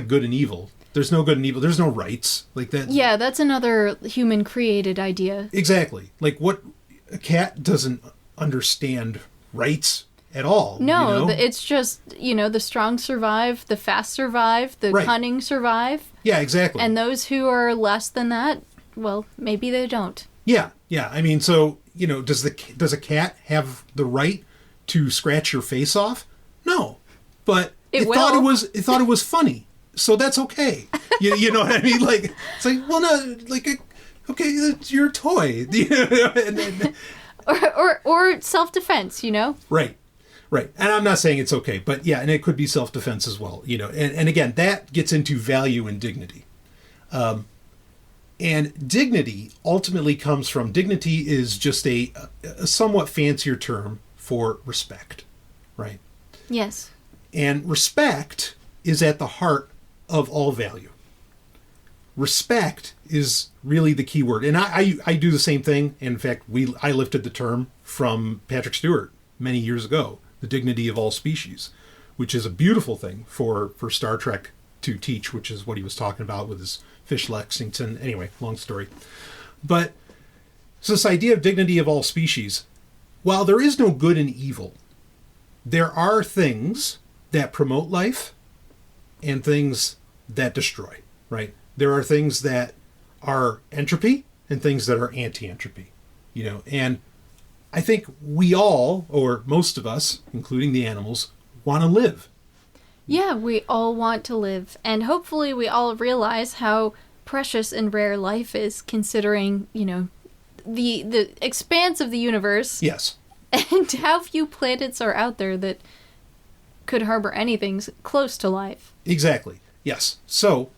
good and evil. There's no good and evil. There's no rights like that. Yeah, that's another human created idea. Exactly. Like what a cat doesn't understand rights at all. No, it's just, the strong survive, the fast survive, the cunning survive. Yeah, exactly. And those who are less than that, well, maybe they don't. Yeah. I mean, so, does a cat have the right to scratch your face off? No. But it thought it was funny. So that's okay. You know what I mean? Like, it's like, well, no, like, okay, it's your toy. Or self-defense, Right. And I'm not saying it's okay, but yeah, and it could be self-defense as well, and again, that gets into value and dignity. And dignity ultimately comes from, dignity is just a somewhat fancier term for respect, right? Yes. And respect is at the heart of all value. Respect is really the key word. And I do the same thing. In fact, I lifted the term from Patrick Stewart many years ago, the dignity of all species, which is a beautiful thing for Star Trek to teach, which is what he was talking about with his fish Lexington. Anyway, long story. But so this idea of dignity of all species, while there is no good and evil, there are things that promote life and things that destroy, right? There are things that are entropy and things that are anti-entropy, and I think we all, or most of us, including the animals, want to live. Yeah, we all want to live, and hopefully we all realize how precious and rare life is, considering, the expanse of the universe. Yes. And how few planets are out there that could harbor anything close to life. Exactly. Yes. So,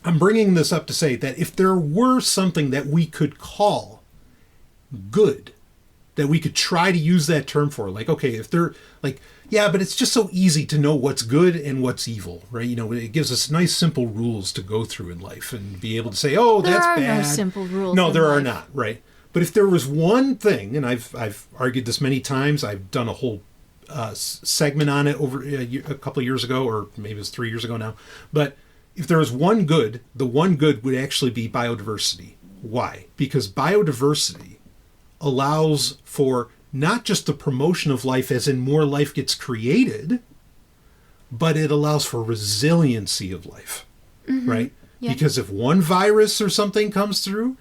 I'm bringing this up to say that if there were something that we could call good, that we could try to use that term for, like, okay, if they're like, yeah, but it's just so easy to know what's good and what's evil, right? It gives us nice, simple rules to go through in life and be able to say, oh, that's bad. There are no simple rules. No, there are not, right? But if there was one thing, and I've argued this many times, I've done a whole segment on it over a couple of years ago, or maybe it was 3 years ago now. But if there was one good, the one good would actually be biodiversity. Why? Because biodiversity allows for not just the promotion of life, as in more life gets created, but it allows for resiliency of life, right? Yeah. Because if one virus or something comes through,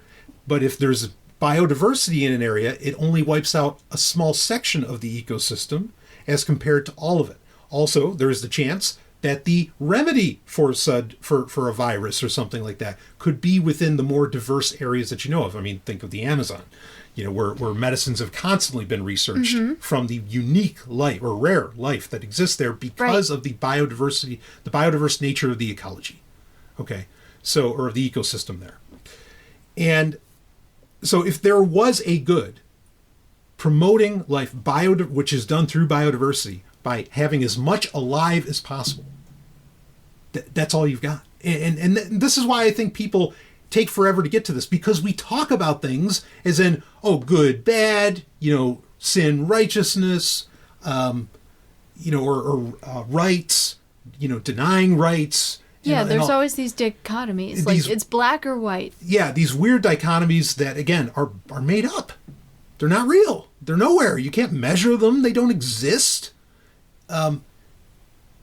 but if there's biodiversity in an area, it only wipes out a small section of the ecosystem as compared to all of it. Also, there is the chance that the remedy for a virus or something like that could be within the more diverse areas that you know of. I mean, think of the Amazon, where medicines have constantly been researched from the unique life or rare life that exists there because of the biodiversity, the biodiverse nature of the ecology. Okay, so, or the ecosystem there. And so if there was a good promoting life, which is done through biodiversity, by having as much alive as possible, that's all you've got. And this is why I think people take forever to get to this, because we talk about things as in, oh, good, bad, sin, righteousness, or rights, denying rights. Yeah, there's always these dichotomies. Like, it's black or white. Yeah, these weird dichotomies that, again, are made up. They're not real. They're nowhere. You can't measure them. They don't exist.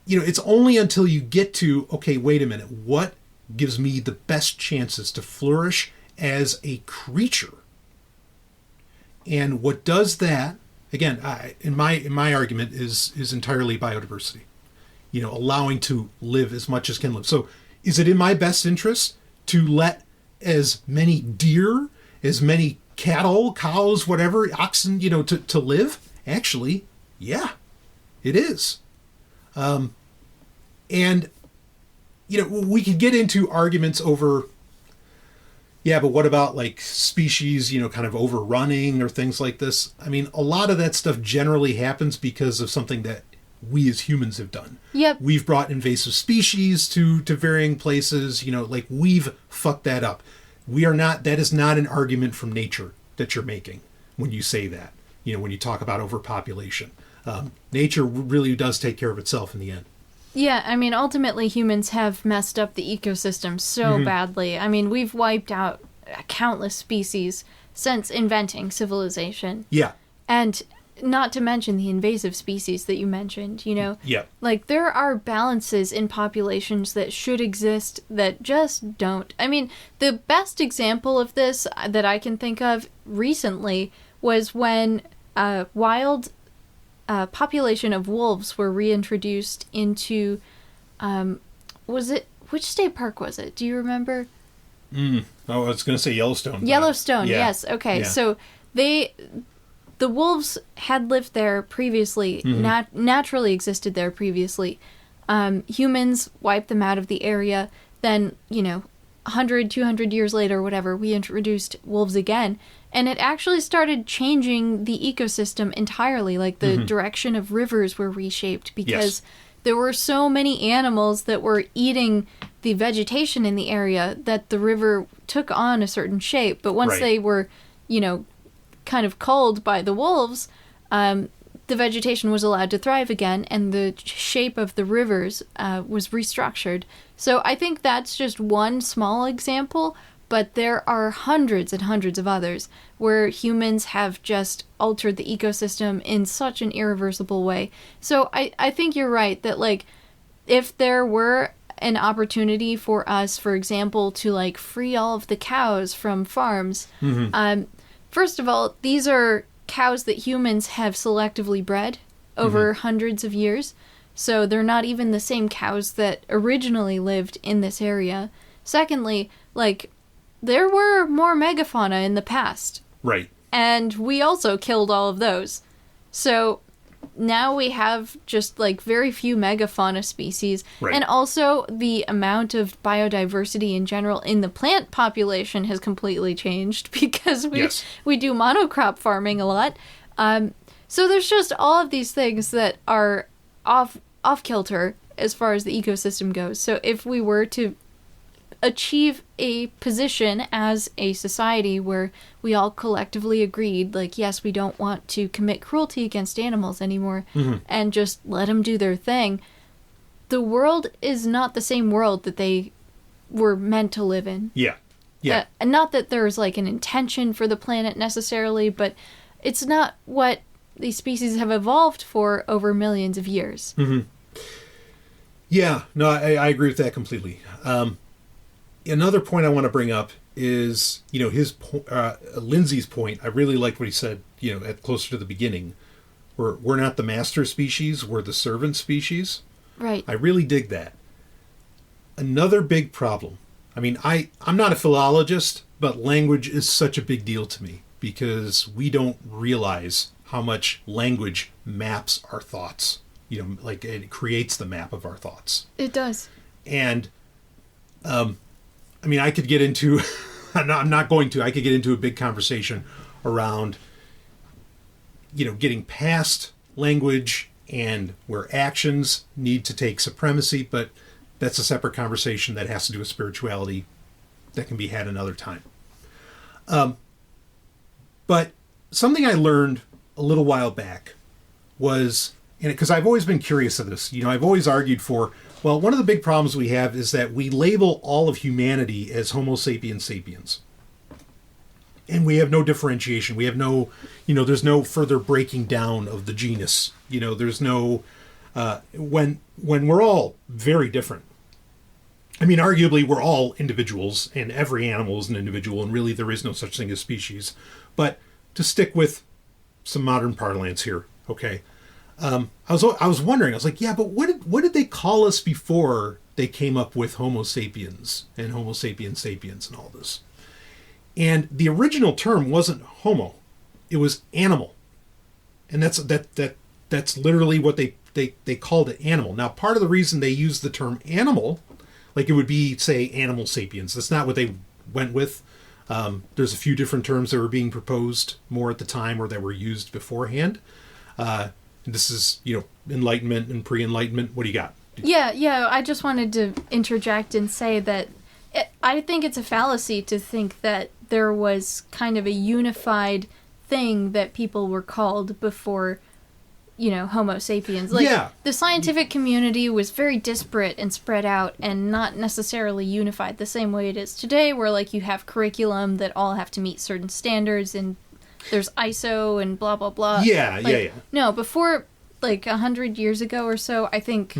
It's only until you get to, okay, wait a minute, what gives me the best chances to flourish as a creature? And what does that, again, in my argument, is entirely biodiversity. Allowing to live as much as can live. So is it in my best interest to let as many deer, as many cattle, cows, whatever, oxen, to live? Actually, yeah, it is. And, we could get into arguments over, yeah, but what about like species, kind of overrunning or things like this? I mean, a lot of that stuff generally happens because of something that we as humans have done. Yep. We've brought invasive species to varying places, we've fucked that up. That is not an argument from nature that you're making when you say that, when you talk about overpopulation. Nature really does take care of itself in the end. Yeah, I mean, ultimately humans have messed up the ecosystem so badly. I mean, we've wiped out countless species since inventing civilization. Yeah. And not to mention the invasive species that you mentioned, Yeah. Like, there are balances in populations that should exist that just don't. I mean, the best example of this that I can think of recently was when wild population of wolves were reintroduced into, which state park was it? Do you remember? Oh, I was going to say Yellowstone. Yellowstone, yes. Okay, yeah. So the wolves had lived there previously, naturally existed there previously. Humans wiped them out of the area. Then, 100, 200 years later, whatever, we introduced wolves again. And it actually started changing the ecosystem entirely. Like, the direction of rivers were reshaped because there were so many animals that were eating the vegetation in the area that the river took on a certain shape. But once they were, kind of culled by the wolves, the vegetation was allowed to thrive again, and the shape of the rivers was restructured. So I think that's just one small example, but there are hundreds and hundreds of others where humans have just altered the ecosystem in such an irreversible way. So I think you're right that, like, if there were an opportunity for us, for example, to like free all of the cows from farms. First of all, these are cows that humans have selectively bred over hundreds of years. So they're not even the same cows that originally lived in this area. Secondly, like, there were more megafauna in the past. Right. And we also killed all of those. So now we have just, like, very few megafauna species. Right. And also the amount of biodiversity in general in the plant population has completely changed because we do monocrop farming a lot. So there's just all of these things that are off-kilter as far as the ecosystem goes. So if we were to achieve a position as a society where we all collectively agreed, like, yes, we don't want to commit cruelty against animals anymore and just let them do their thing, the world is not the same world that they were meant to live in. Yeah. Yeah. And not that there's, like, an intention for the planet necessarily, but it's not what these species have evolved for over millions of years. Yeah, no, I agree with that completely. Another point I want to bring up is, Lindsay's point. I really liked what he said, at closer to the beginning. We're not the master species, we're the servant species. Right. I really dig that. Another big problem. I mean, I'm not a philologist, but language is such a big deal to me because we don't realize how much language maps our thoughts. Like it creates the map of our thoughts. It does. And, I mean, I could get into, I'm not going to, I could get into a big conversation around, getting past language and where actions need to take supremacy, but that's a separate conversation that has to do with spirituality that can be had another time. But something I learned a little while back was, because I've always been curious of this, I've always argued for, well, one of the big problems we have is that we label all of humanity as Homo sapiens sapiens. And we have no differentiation. We have no, there's no further breaking down of the genus. There's no, when we're all very different. I mean, arguably, we're all individuals, and every animal is an individual, and really there is no such thing as species. But to stick with some modern parlance here, okay? I was wondering, I was like, yeah, but what did they call us before they came up with Homo sapiens and Homo sapiens sapiens and all this? And the original term wasn't homo, it was animal. And that's literally what they called it, animal. Now, part of the reason they used the term animal, like it would be, say, animal sapiens, that's not what they went with. There's a few different terms that were being proposed more at the time or that were used beforehand. This is, Enlightenment and pre-Enlightenment. What do you got? Yeah, I just wanted to interject and say that I think it's a fallacy to think that there was kind of a unified thing that people were called before, Homo sapiens. The scientific community was very disparate and spread out and not necessarily unified the same way it is today, where, like, you have curriculum that all have to meet certain standards and there's ISO and blah, blah, blah. Yeah. No, before, 100 years ago or so, I think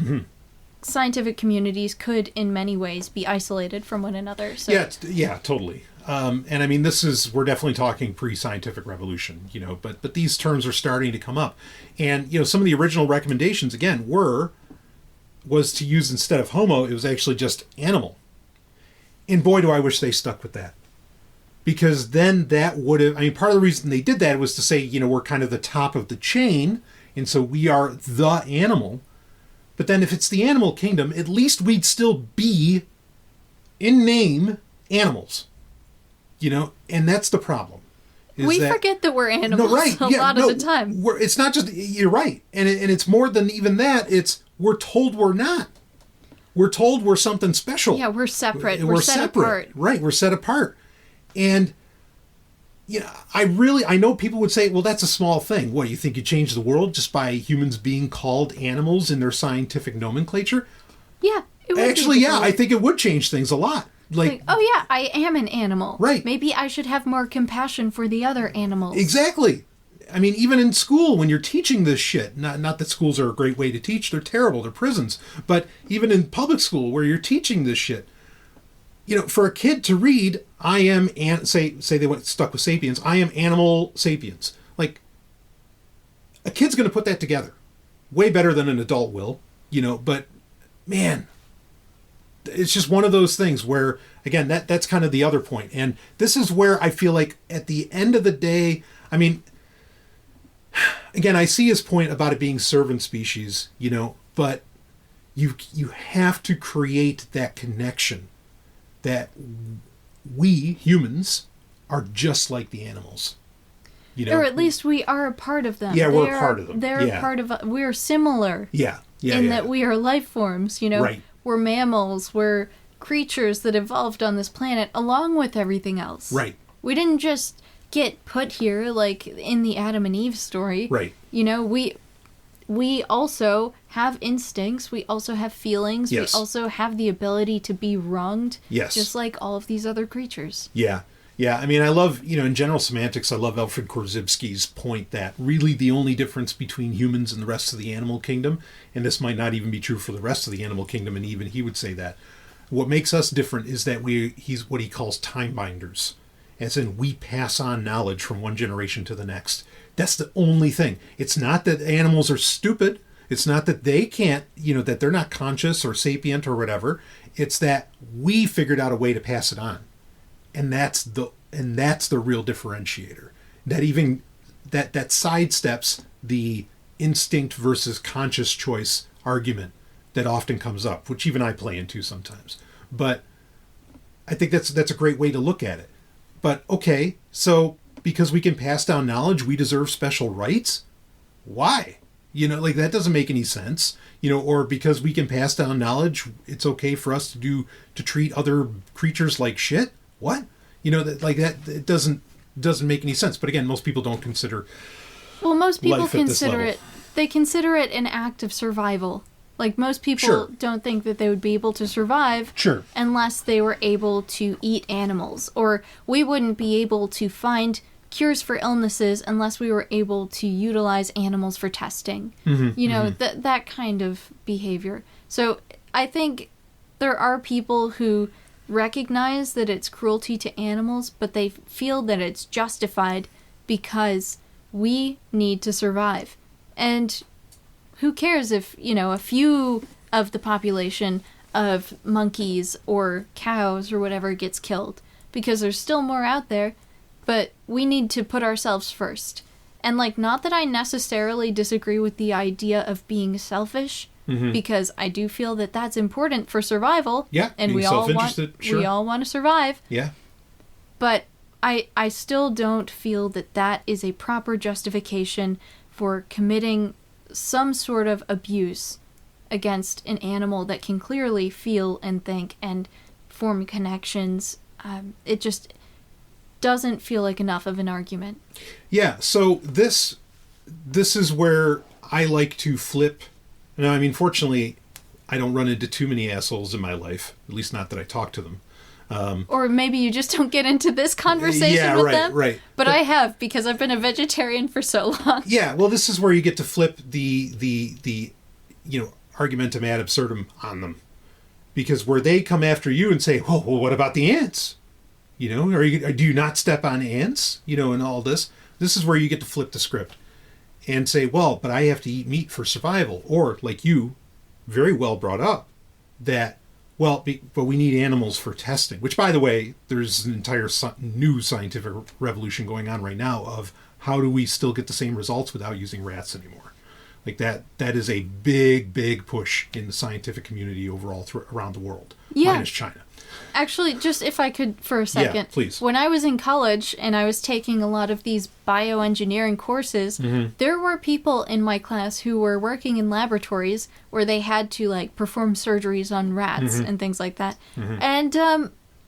scientific communities could, in many ways, be isolated from one another. So. Yeah, totally. And I mean, we're definitely talking pre-scientific revolution, but these terms are starting to come up. And, some of the original recommendations, again, was to use, instead of homo, it was actually just animal. And boy, do I wish they stuck with that. Because then that would have, part of the reason they did that was to say, we're kind of the top of the chain, and so we are the animal. But then if it's the animal kingdom, at least we'd still be, in name, animals. And that's the problem. We forget that we're animals a lot of the time. It's not just, you're right. And it's more than even that. It's, we're told we're not. We're told we're something special. Yeah, we're separate. We're set apart. Right, we're set apart. And, I know people would say, well, that's a small thing. What, you think you change the world just by humans being called animals in their scientific nomenclature? Yeah, it would. Actually, yeah, I think it would change things a lot. Like, oh yeah, I am an animal. Right. Maybe I should have more compassion for the other animals. Exactly. I mean, even in school, when you're teaching this shit, not that schools are a great way to teach, they're terrible, they're prisons, but even in public school where you're teaching this shit, for a kid to read, I am, say they went stuck with sapiens, I am animal sapiens. Like, a kid's going to put that together way better than an adult will, but man, it's just one of those things where, again, that's kind of the other point. And this is where I feel like at the end of the day, I mean, again, I see his point about it being servant species, but you have to create that connection that we humans are just like the animals. Or at least we are a part of them. Yeah, we're a part of them. They're a part of. We're similar. Yeah. That we are life forms. Right. We're mammals. We're creatures that evolved on this planet along with everything else. Right. We didn't just get put here like in the Adam and Eve story. Right. We also have instincts. We also have feelings. Yes. We also have the ability to be wronged. Yes. Just like all of these other creatures. Yeah. Yeah. I mean, I love, in general semantics, I love Alfred Korzybski's point that really the only difference between humans and the rest of the animal kingdom, and this might not even be true for the rest of the animal kingdom, and even he would say that, what makes us different is that he's what he calls time binders. As in, we pass on knowledge from one generation to the next. That's the only thing. It's not that animals are stupid. It's not that they can't, that they're not conscious or sapient or whatever. It's that we figured out a way to pass it on. And that's the real differentiator. That even that sidesteps the instinct versus conscious choice argument that often comes up, which even I play into sometimes. But I think that's a great way to look at it. But okay, so because we can pass down knowledge, we deserve special rights? Why? That doesn't make any sense. Or because we can pass down knowledge, it's okay for us to treat other creatures like shit? What? That it doesn't make any sense. But again, most people don't consider. Well, most people life consider it. They consider it an act of survival. Like, most people don't think that they would be able to survive unless they were able to eat animals. Or we wouldn't be able to find cures for illnesses unless we were able to utilize animals for testing. That kind of behavior. So I think there are people who recognize that it's cruelty to animals, but they feel that it's justified because we need to survive. And who cares if, a few of the population of monkeys or cows or whatever gets killed, because there's still more out there, but we need to put ourselves first. And, not that I necessarily disagree with the idea of being selfish, because I do feel that that's important for survival. Yeah, and we all want to survive. Yeah. But I still don't feel that that is a proper justification for committing some sort of abuse against an animal that can clearly feel and think and form connections. It just doesn't feel like enough of an argument. Yeah, so this is where I like to flip. Now, I mean, fortunately, I don't run into too many assholes in my life, at least not that I talk to them. Or maybe you just don't get into this conversation with them. Right. But I have, because I've been a vegetarian for so long. Yeah, well, this is where you get to flip the argumentum ad absurdum on them. Because where they come after you and say, well, what about the ants? Do you not step on ants? And all this. This is where you get to flip the script and say, well, but I have to eat meat for survival. Or, like you very well brought up, that, well, but we need animals for testing. Which, by the way, there's an entire new scientific revolution going on right now of how do we still get the same results without using rats anymore. Like that is a big, big push in the scientific community overall around the world, minus China. Actually, just if I could for a second. Yeah, please. When I was in college and I was taking a lot of these bioengineering courses, there were people in my class who were working in laboratories where they had to, perform surgeries on rats and things like that. And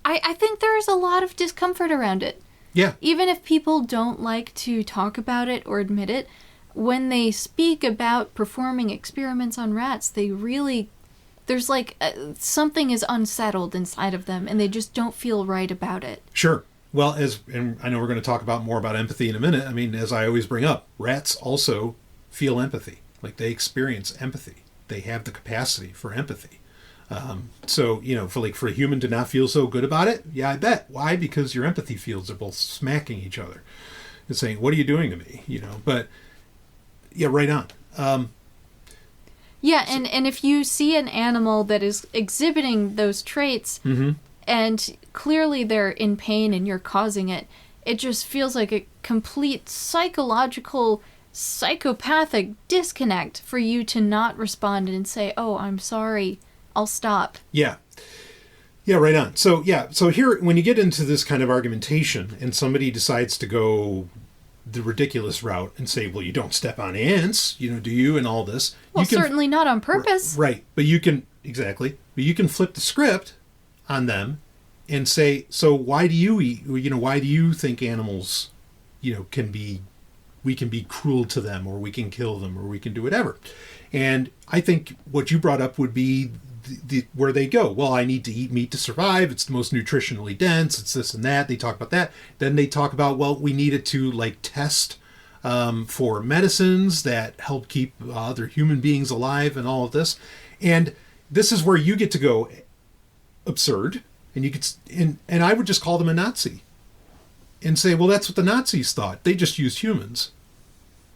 I think there is a lot of discomfort around it. Yeah. Even if people don't like to talk about it or admit it, when they speak about performing experiments on rats, they really... There's something is unsettled inside of them, and they just don't feel right about it. Sure. Well, and I know we're going to talk about more about empathy in a minute. I mean, as I always bring up, rats also feel empathy. Like, they experience empathy. They have the capacity for empathy. So, for a human to not feel so good about it, yeah, I bet. Why? Because your empathy fields are both smacking each other and saying, what are you doing to me? But yeah, right on. Yeah, and if you see an animal that is exhibiting those traits, Mm-hmm. and clearly they're in pain and you're causing it, it just feels like a complete psychological, psychopathic disconnect for you to not respond and say, oh, I'm sorry, I'll stop. Yeah. Yeah, right on. So here, when you get into this kind of argumentation and somebody decides to go the ridiculous route and say, well, you don't step on ants, do you, and all this. Well, certainly not on purpose. Right. But you can flip the script on them and say, so why do you eat, why do you think animals, we can be cruel to them, or we can kill them, or we can do whatever? And I think what you brought up would be where they go. Well, I need to eat meat to survive. It's the most nutritionally dense. It's this and that. They talk about that. Then they talk about, well, we need it to test for medicines that help keep other human beings alive and all of this. And this is where you get to go absurd, and you could, and I would just call them a Nazi and say, well, that's what the Nazis thought. They just used humans.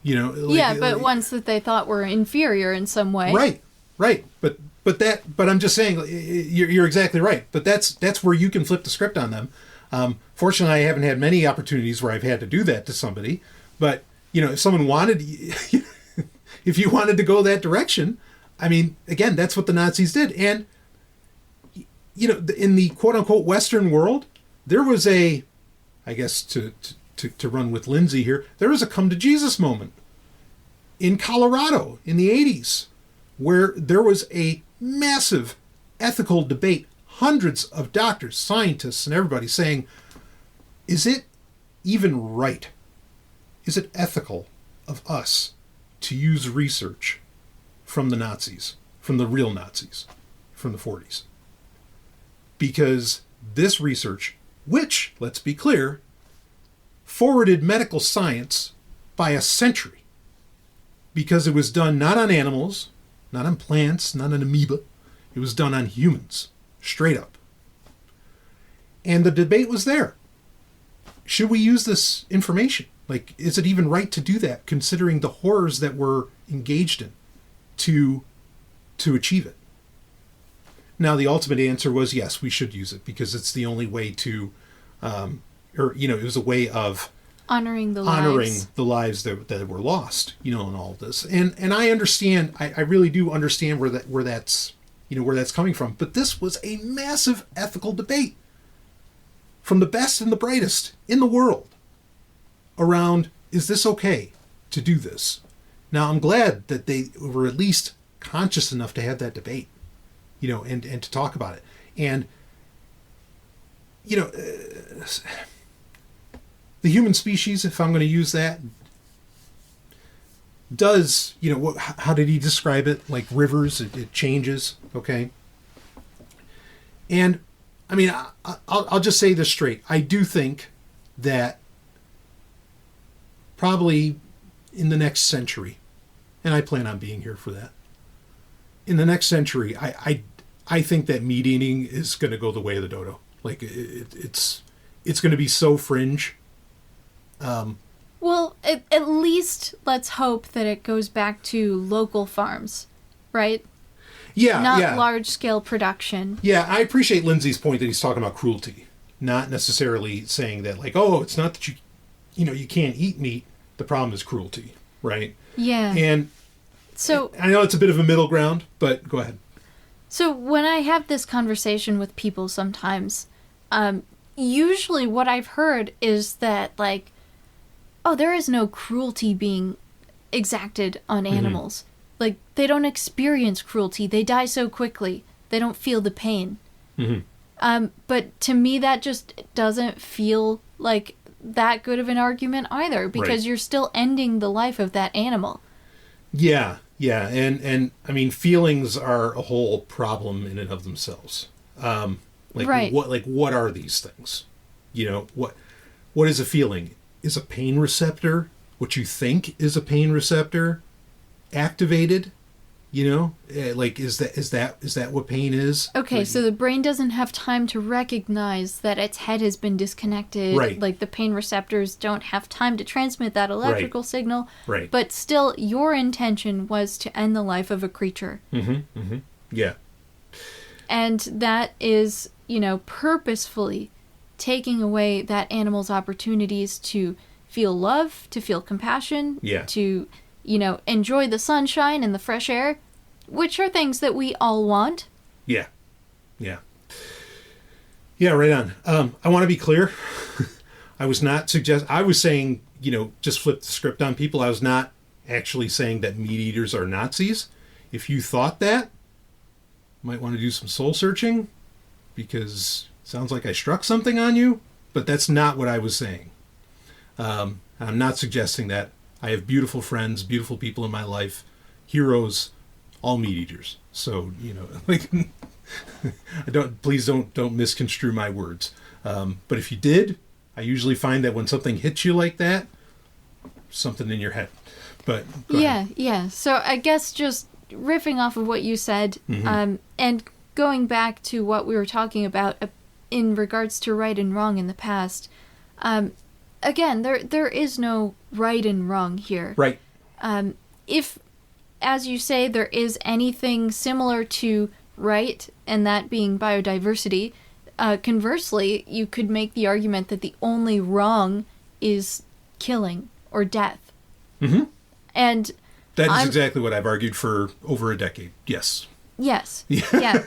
But ones that they thought were inferior in some way. Right. But I'm just saying, you're exactly right. But that's where you can flip the script on them. Fortunately, I haven't had many opportunities where I've had to do that to somebody. But if someone wanted, if you wanted to go that direction, I mean, again, that's what the Nazis did. And in the quote unquote Western world, there was I guess to run with Lindsay here, there was a come to Jesus moment in Colorado in the 80s, where there was a massive ethical debate, hundreds of doctors, scientists, and everybody saying, is it even right? Is it ethical of us to use research from the Nazis, from the real Nazis, from the 40s? Because this research, which, let's be clear, forwarded medical science by a century, because it was done not on animals, not on plants, not on amoeba. It was done on humans, straight up. And the debate was there. Should we use this information? Is it even right to do that, considering the horrors that we're engaged in to achieve it? Now, the ultimate answer was yes, we should use it, because it's the only way to, it was a way of honoring the lives that were lost, in all of this. And I understand, I really do understand where that's coming from. But this was a massive ethical debate from the best and the brightest in the world around, is this okay to do this? Now, I'm glad that they were at least conscious enough to have that debate, and to talk about it. And, the human species, if I'm going to use that, does, how did he describe it? Like rivers, it changes, okay? And, I mean, I'll just say this straight. I do think that probably in the next century, and I plan on being here for that, in the next century, I think that meat eating is going to go the way of the dodo. It's going to be so fringe. Well, at least let's hope that it goes back to local farms, right? Yeah, Not large-scale production. Yeah, I appreciate Lindsay's point that he's talking about cruelty, not necessarily saying that, it's not that you can't eat meat. The problem is cruelty, right? Yeah. And so I know it's a bit of a middle ground, but go ahead. So when I have this conversation with people sometimes, usually what I've heard is that, there is no cruelty being exacted on animals. Mm-hmm. They don't experience cruelty. They die so quickly. They don't feel the pain. Mm-hmm. But to me, that just doesn't feel like that good of an argument either, because you're still ending the life of that animal. Yeah. And I mean, feelings are a whole problem in and of themselves. What are these things? what is a feeling? Is a pain receptor, what you think is a pain receptor, activated? You know, like, is that what pain is? Okay, so the brain doesn't have time to recognize that its head has been disconnected. Right. Like, the pain receptors don't have time to transmit that electrical signal. Right. But still, your intention was to end the life of a creature. Yeah. And that is, you know, purposefully taking away that animal's opportunities to feel love, to feel compassion, to, you know, enjoy the sunshine and the fresh air, which are things that we all want. Yeah, right on. I want to be clear. I was saying, you know, just flip the script on people. I was not actually saying that meat eaters are Nazis. If you thought that, you might want to do some soul searching, because it sounds like I struck something on you, but that's not what I was saying. I'm not suggesting that. I have beautiful friends, beautiful people in my life, heroes, all meat eaters. So, you know, like, please don't misconstrue my words. But if you did, I usually find that when something hits you like that, something in your head. But yeah. So I guess just riffing off of what you said, and going back to what we were talking about in regards to right and wrong in the past, again, there is no right and wrong here. Right. If, as you say, there is anything similar to right, and that being biodiversity, conversely, you could make the argument that the only wrong is killing or death. And that is exactly what I've argued for over a decade. Yes. Yeah.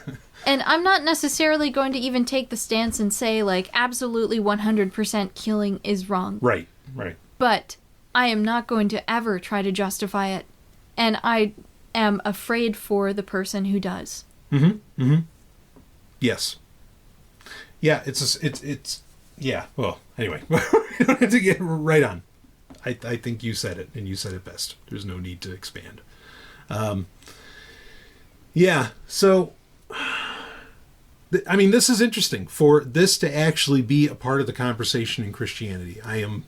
And I'm not necessarily going to even take the stance and say, like, absolutely 100% killing is wrong. Right. But I am not going to ever try to justify it. And I am afraid for the person who does. Yes. Yeah, it's yeah. Well, anyway, we don't have to get right on. I think you said it, and you said it best. There's no need to expand. Yeah, so, I mean, this is interesting for this to actually be a part of the conversation in Christianity. I am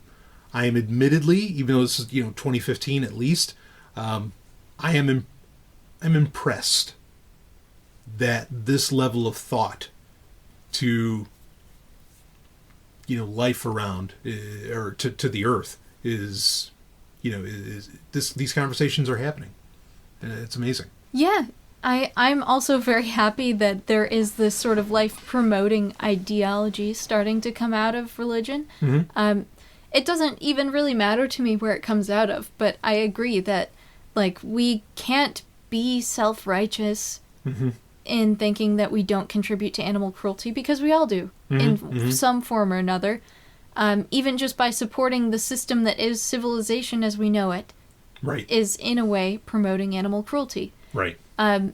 admittedly, even though this is, you know, 2015 at least, I'm impressed that this level of thought to, you know, life around, or to the earth is, you know, these conversations are happening. It's amazing. Yeah. I'm also very happy that there is this sort of life-promoting ideology starting to come out of religion. It doesn't even really matter to me where it comes out of, but I agree that, like, we can't be self-righteous in thinking that we don't contribute to animal cruelty, because we all do, in some form or another. Even just by supporting the system that is civilization as we know it, is in a way promoting animal cruelty. Right. And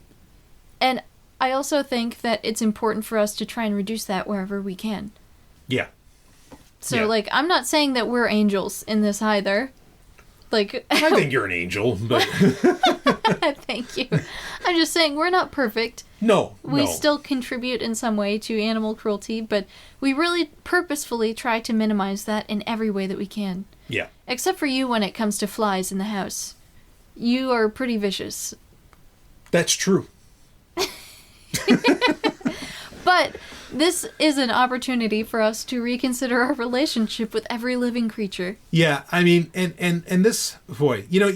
I also think that it's important for us to try and reduce that wherever we can. Yeah. So, like, I'm not saying that we're angels in this either. Like, I think you're an angel, but... Thank you. I'm just saying we're not perfect. No. We still contribute in some way to animal cruelty, but we really purposefully try to minimize that in every way that we can. Yeah. Except for you when it comes to flies in the house. You are pretty vicious. That's true. But this is an opportunity for us to reconsider our relationship with every living creature. Yeah, I mean, and this, boy, you know,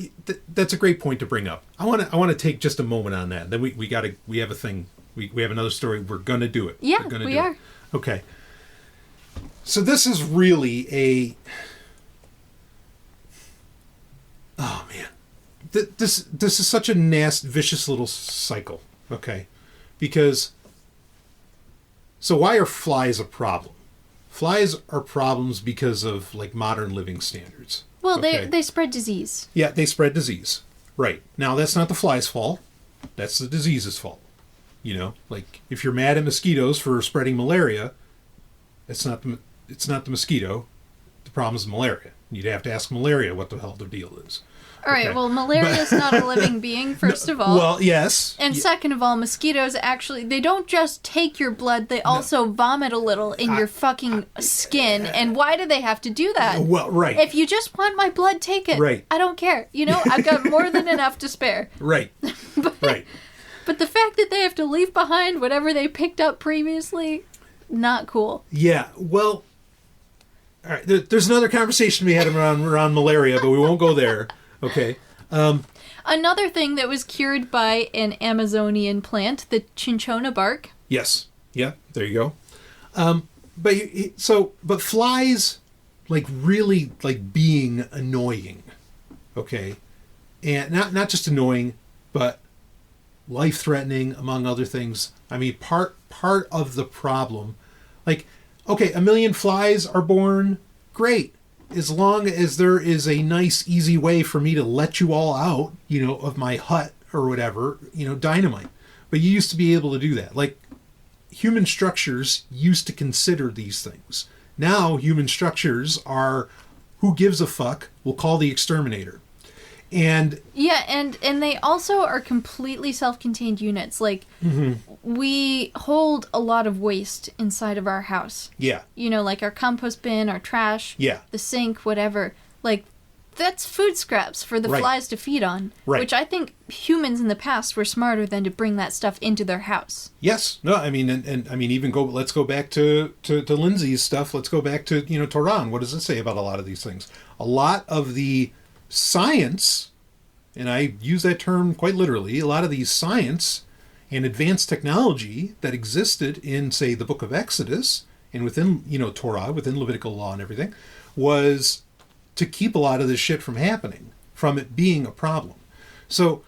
that's a great point to bring up. I want to take just a moment on that. Then we have a thing. We have another story. We're gonna do it. Yeah, we are. Okay. So this is really a. Oh man, this is such a nasty, vicious little cycle. Okay, because. So why are flies a problem? Flies are problems because of, like, modern living standards. Well, okay? they spread disease. Yeah, they spread disease. Right. Now, that's not the fly's fault. That's the disease's fault. You know, like, if you're mad at mosquitoes for spreading malaria, it's not the mosquito. The problem is malaria. You'd have to ask malaria what the hell the deal is. All right, Okay. well, malaria is not a living being, first of all. Well, yes. And second of all, mosquitoes actually, they don't just take your blood, they also vomit a little in your fucking skin. And why do they have to do that? Well, right. If you just want my blood, take it. Right. I don't care. You know, I've got more than enough to spare. Right. Right. But the fact that they have to leave behind whatever they picked up previously, not cool. Yeah. Well, all right. There's another conversation we had around malaria, but we won't go there. Okay. Another thing that was cured by an Amazonian plant, the cinchona bark. Yes. Yeah. There you go. But flies, like, really, like, being annoying. Okay. And not just annoying, but life-threatening, among other things. I mean, part of the problem, like, okay, 1 million flies are born, great, as long as there is a nice, easy way for me to let you all out, you know, of my hut or whatever, you know, dynamite. But you used to be able to do that. Like, human structures used to consider these things. Now, human structures are, who gives a fuck, we'll call the exterminator. And yeah, and they also are completely self-contained units. Like, we hold a lot of waste inside of our house. yeah, You know, like our compost bin, our trash, yeah, the sink, whatever. Like, that's food scraps for the Right. flies to feed on. Right. Which I think humans in the past were smarter than to bring that stuff into their house. yes. No, I mean, and I mean, let's go back to Lindsay's stuff. Let's go back to, you know, Toran. What does it say about a lot of these things? A lot of the science, and I use that term quite literally, a lot of these science and advanced technology that existed in, say, the book of Exodus and within, you know, Torah, within Levitical law and everything, was to keep a lot of this shit from happening, from it being a problem. So,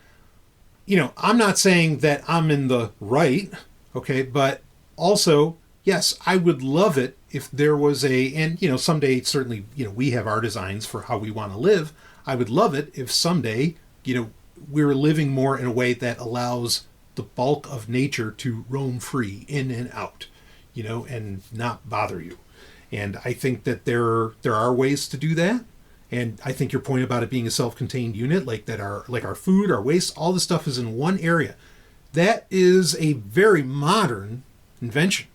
you know, I'm not saying that I'm in the right, okay, but also, yes, I would love it if there was and, you know, someday, certainly, you know, we have our designs for how we want to live. I would love it if someday, you know, we're living more in a way that allows the bulk of nature to roam free in and out, you know, and not bother you. And I think that there are ways to do that. And I think your point about it being a self-contained unit, like that, our food, our waste, all the stuff is in one area. That is a very modern invention,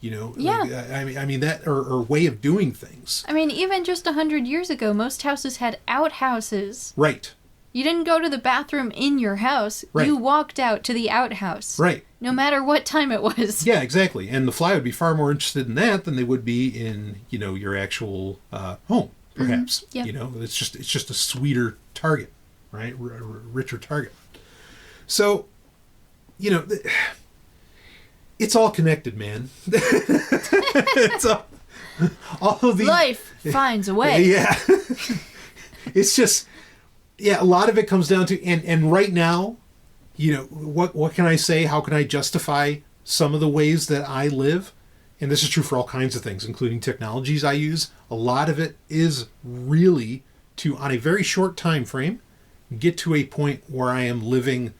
you know. Yeah. Like, I mean that or way of doing things. I mean, even just 100 years ago, most houses had outhouses. Right. You didn't go to the bathroom in your house. Right. You walked out to the outhouse. Right. No matter what time it was. Yeah, exactly. And the fly would be far more interested in that than they would be in, you know, your actual home, perhaps. Mm-hmm. Yep. You know, it's just a sweeter target, right? Richer target. So, you know, it's all connected, man. It's all of these. Life finds a way. Yeah. It's just, yeah, a lot of it comes down to, and right now, you know, what can I say? How can I justify some of the ways that I live? And this is true for all kinds of things, including technologies I use. A lot of it is really to, on a very short time frame, get to a point where I am living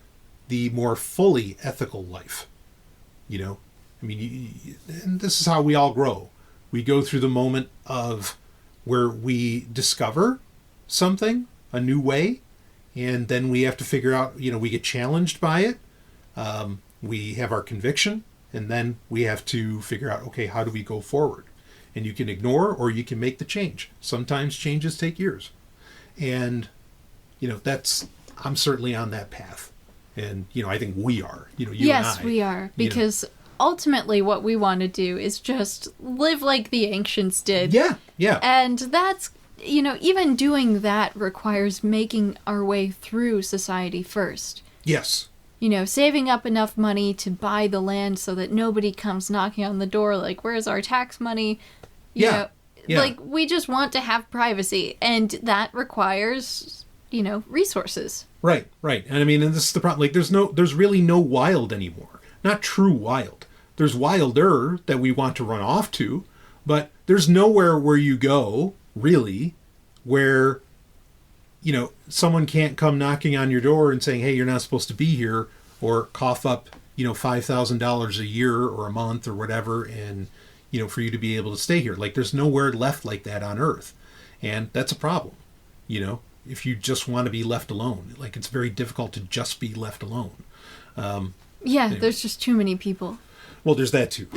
the more fully ethical life. You know, I mean, and this is how we all grow. We go through the moment of where we discover something, a new way, and then we have to figure out, you know, we get challenged by it. We have our conviction, and then we have to figure out, okay, how do we go forward? And you can ignore or you can make the change. Sometimes changes take years. And, you know, I'm certainly on that path. And, you know, I think we are, you know, you and I. Yes, we are. Because ultimately what we want to do is just live like the ancients did. Yeah, yeah. And that's, you know, even doing that requires making our way through society first. Yes. You know, saving up enough money to buy the land so that nobody comes knocking on the door like, where's our tax money? You know, like, we just want to have privacy, and that requires, you know, resources. Right, right. And I mean, and this is the problem. Like, there's really no wild anymore. Not true wild. There's wilder that we want to run off to, but there's nowhere where you go, really, where, you know, someone can't come knocking on your door and saying, hey, you're not supposed to be here, or cough up, you know, $5,000 a year or a month or whatever, and, you know, for you to be able to stay here. Like, there's nowhere left like that on Earth. And that's a problem, you know. if you just want to be left alone. Like, it's very difficult to just be left alone. Anyway. There's just too many people. Well, there's that too.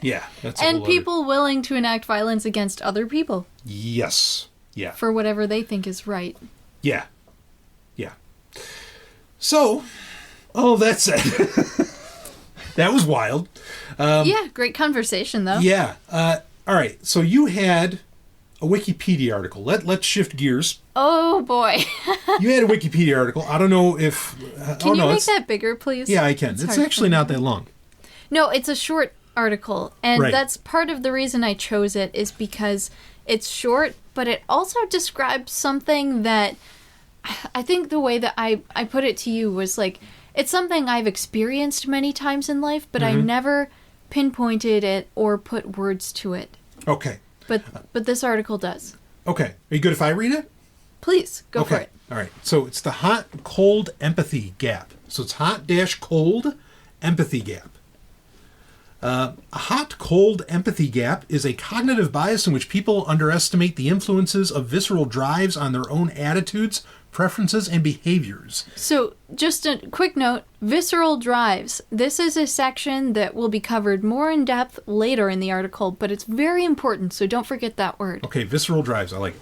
Yeah. That's and people willing to enact violence against other people. Yes. Yeah. For whatever they think is right. Yeah. Yeah. So, that's it. That was wild. Great conversation, though. Yeah. All right. So you had a Wikipedia article. Let's shift gears. Oh, boy. You had a Wikipedia article. I don't know if... Can you make that bigger, please? Yeah, I can. It's actually not that long. No, it's a short article. And Right. that's part of the reason I chose it is because it's short, but it also describes something that... I think the way that I put it to you was like, it's something I've experienced many times in life, but I never pinpointed it or put words to it. Okay. But this article does. Okay. Are you good if I read it? Please, go for it. All right. So it's the hot-cold empathy gap. So it's hot-cold empathy gap. A hot-cold empathy gap is a cognitive bias in which people underestimate the influences of visceral drives on their own attitudes, preferences, and behaviors. So, just a quick note, visceral drives. This is a section that will be covered more in depth later in the article, but it's very important, so don't forget that word. Okay, visceral drives, I like it.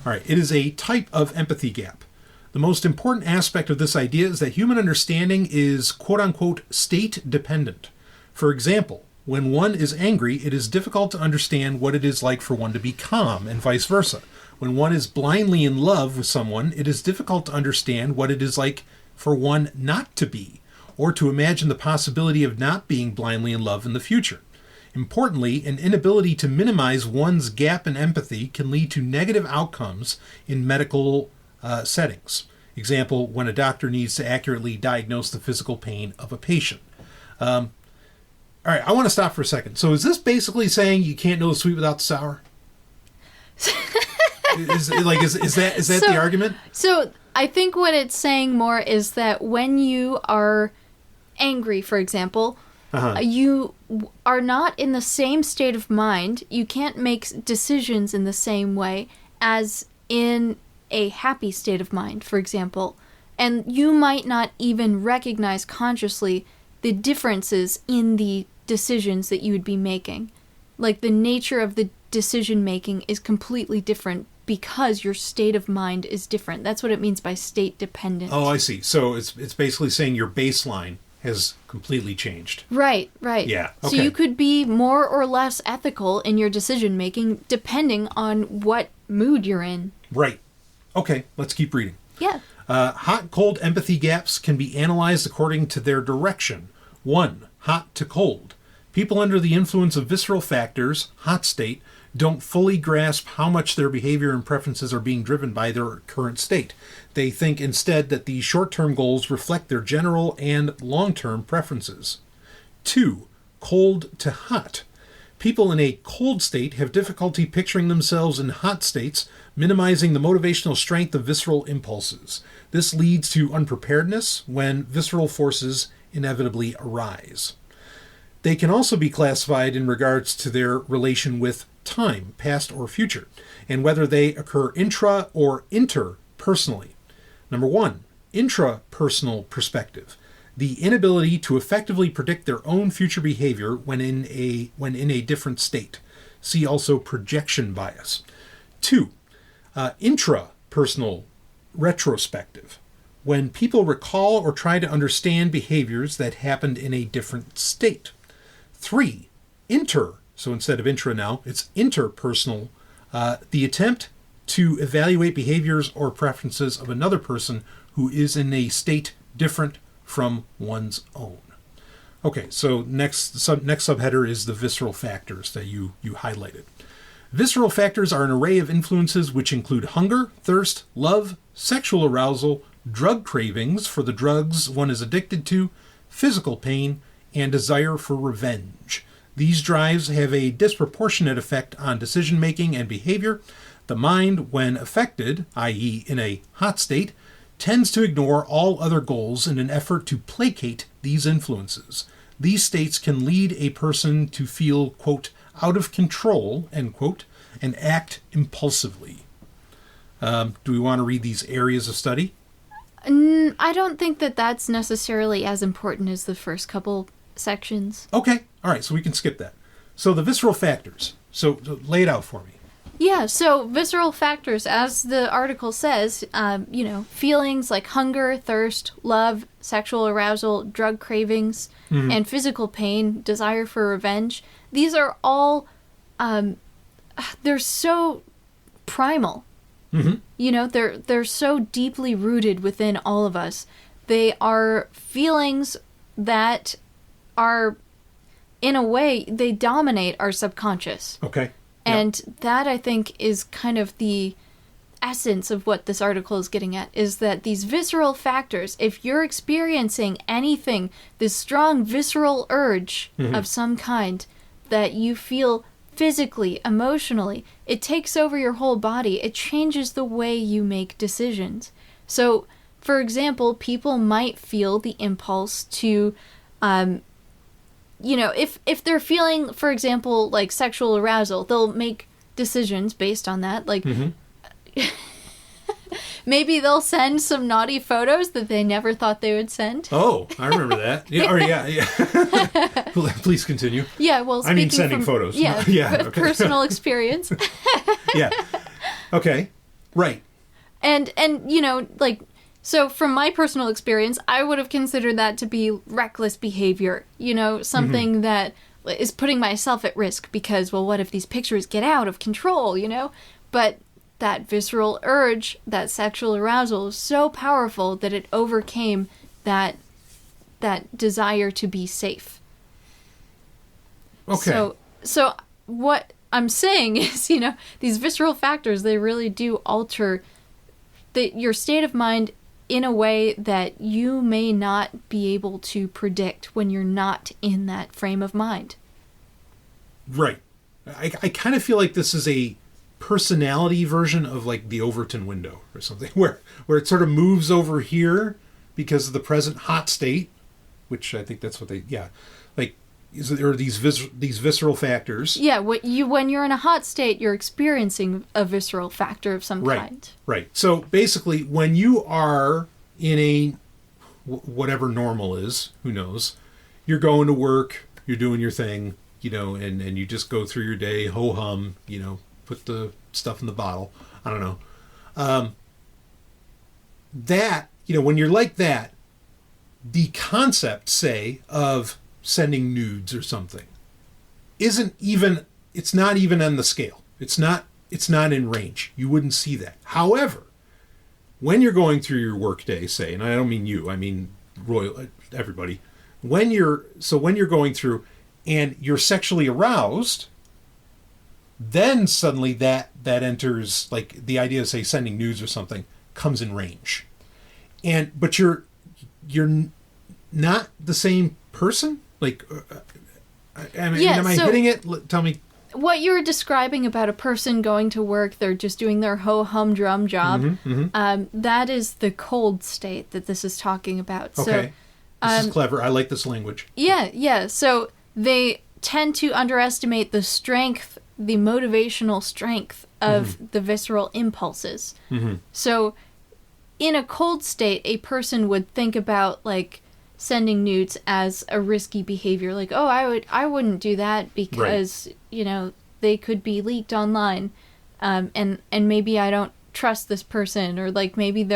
All right, it is a type of empathy gap. The most important aspect of this idea is that human understanding is quote-unquote state-dependent. For example, when one is angry, it is difficult to understand what it is like for one to be calm, and vice versa. When one is blindly in love with someone, it is difficult to understand what it is like for one not to be, or to imagine the possibility of not being blindly in love in the future. Importantly, an inability to minimize one's gap in empathy can lead to negative outcomes in medical settings. Example, when a doctor needs to accurately diagnose the physical pain of a patient. All right, I want to stop for a second. So is this basically saying you can't know the sweet without the sour? is that the argument? So I think what it's saying more is that when you are angry, for example, you are not in the same state of mind. You can't make decisions in the same way as in a happy state of mind, for example. And you might not even recognize consciously the differences in the decisions that you would be making. Like, the nature of the decision making is completely different because your state of mind is different. That's what it means by state dependent. Oh, I see. So it's basically saying your baseline has completely changed. Right. Yeah. Okay. So you could be more or less ethical in your decision making depending on what mood you're in. Right. Okay, let's keep reading. Yeah. Hot-cold empathy gaps can be analyzed according to their direction. 1. Hot to cold. People under the influence of visceral factors, hot state, don't fully grasp how much their behavior and preferences are being driven by their current state. They think instead that the short-term goals reflect their general and long-term preferences. 2. Cold to hot. People in a cold state have difficulty picturing themselves in hot states, minimizing the motivational strength of visceral impulses. This leads to unpreparedness when visceral forces inevitably arise. They can also be classified in regards to their relation with time, past or future, and whether they occur intra or interpersonally. Number 1, intrapersonal perspective. The inability to effectively predict their own future behavior when in a different state. See also projection bias. 2, intrapersonal retrospective. When people recall or try to understand behaviors that happened in a different state. 3, so instead of intra now, it's interpersonal. The attempt to evaluate behaviors or preferences of another person who is in a state different from one's own. Okay, so next subheader is the visceral factors that you highlighted. Visceral factors are an array of influences which include hunger, thirst, love, sexual arousal, drug cravings for the drugs one is addicted to, physical pain, and desire for revenge. These drives have a disproportionate effect on decision-making and behavior. The mind, when affected, i.e. in a hot state, tends to ignore all other goals in an effort to placate these influences. These states can lead a person to feel, quote, out of control, end quote, and act impulsively. Do we want to read these areas of study? I don't think that that's necessarily as important as the first couple sections. Okay. All right. So we can skip that. So the visceral factors. So lay it out for me. Yeah, so visceral factors, as the article says, feelings like hunger, thirst, love, sexual arousal, drug cravings, and physical pain, desire for revenge. These are all, they're so primal. Mm-hmm. They're so deeply rooted within all of us. They are feelings that are, in a way, they dominate our subconscious. Okay. And that, I think, is kind of the essence of what this article is getting at, is that these visceral factors, if you're experiencing anything, this strong visceral urge of some kind that you feel physically, emotionally, it takes over your whole body. It changes the way you make decisions. So, for example, people might feel the impulse to... if they're feeling, for example, like sexual arousal, they'll make decisions based on that. Like, maybe they'll send some naughty photos that they never thought they would send. Oh, I remember that. Yeah. Please continue. Yeah, well, I mean, sending photos. Yeah, okay. Personal experience. Yeah. Okay. Right. And So from my personal experience, I would have considered that to be reckless behavior, something that is putting myself at risk because, well, what if these pictures get out of control, But that visceral urge, that sexual arousal is so powerful that it overcame that desire to be safe. Okay. So what I'm saying is, these visceral factors, they really do alter your state of mind in a way that you may not be able to predict when you're not in that frame of mind. Right. I kind of feel like this is a personality version of like the Overton window or something, where it sort of moves over here because of the present hot state, which I think that's what there are these visceral factors. Yeah, when you're in a hot state, you're experiencing a visceral factor of some kind. Right. So basically, when you are in a whatever normal is, who knows, you're going to work, you're doing your thing, and you just go through your day, ho hum, put the stuff in the bottle. I don't know. That when you're like that, the concept, say, of sending nudes or something it's not even on the scale. It's not in range. You wouldn't see that. However, when you're going through your workday, say, and I don't mean you, I mean everybody, when you're going through and you're sexually aroused, then suddenly that enters, like, the idea of, say, sending nudes or something comes in range. But you're not the same person? Like, am I hitting it? Tell me. What you were describing about a person going to work, they're just doing their ho-hum-drum job, that is the cold state that this is talking about. Okay. So, this is clever. I like this language. Yeah. So they tend to underestimate the strength, the motivational strength of the visceral impulses. So in a cold state, a person would think about, like, sending nudes as a risky behavior, like, oh, I wouldn't do that because they could be leaked online, and maybe I don't trust this person, or like maybe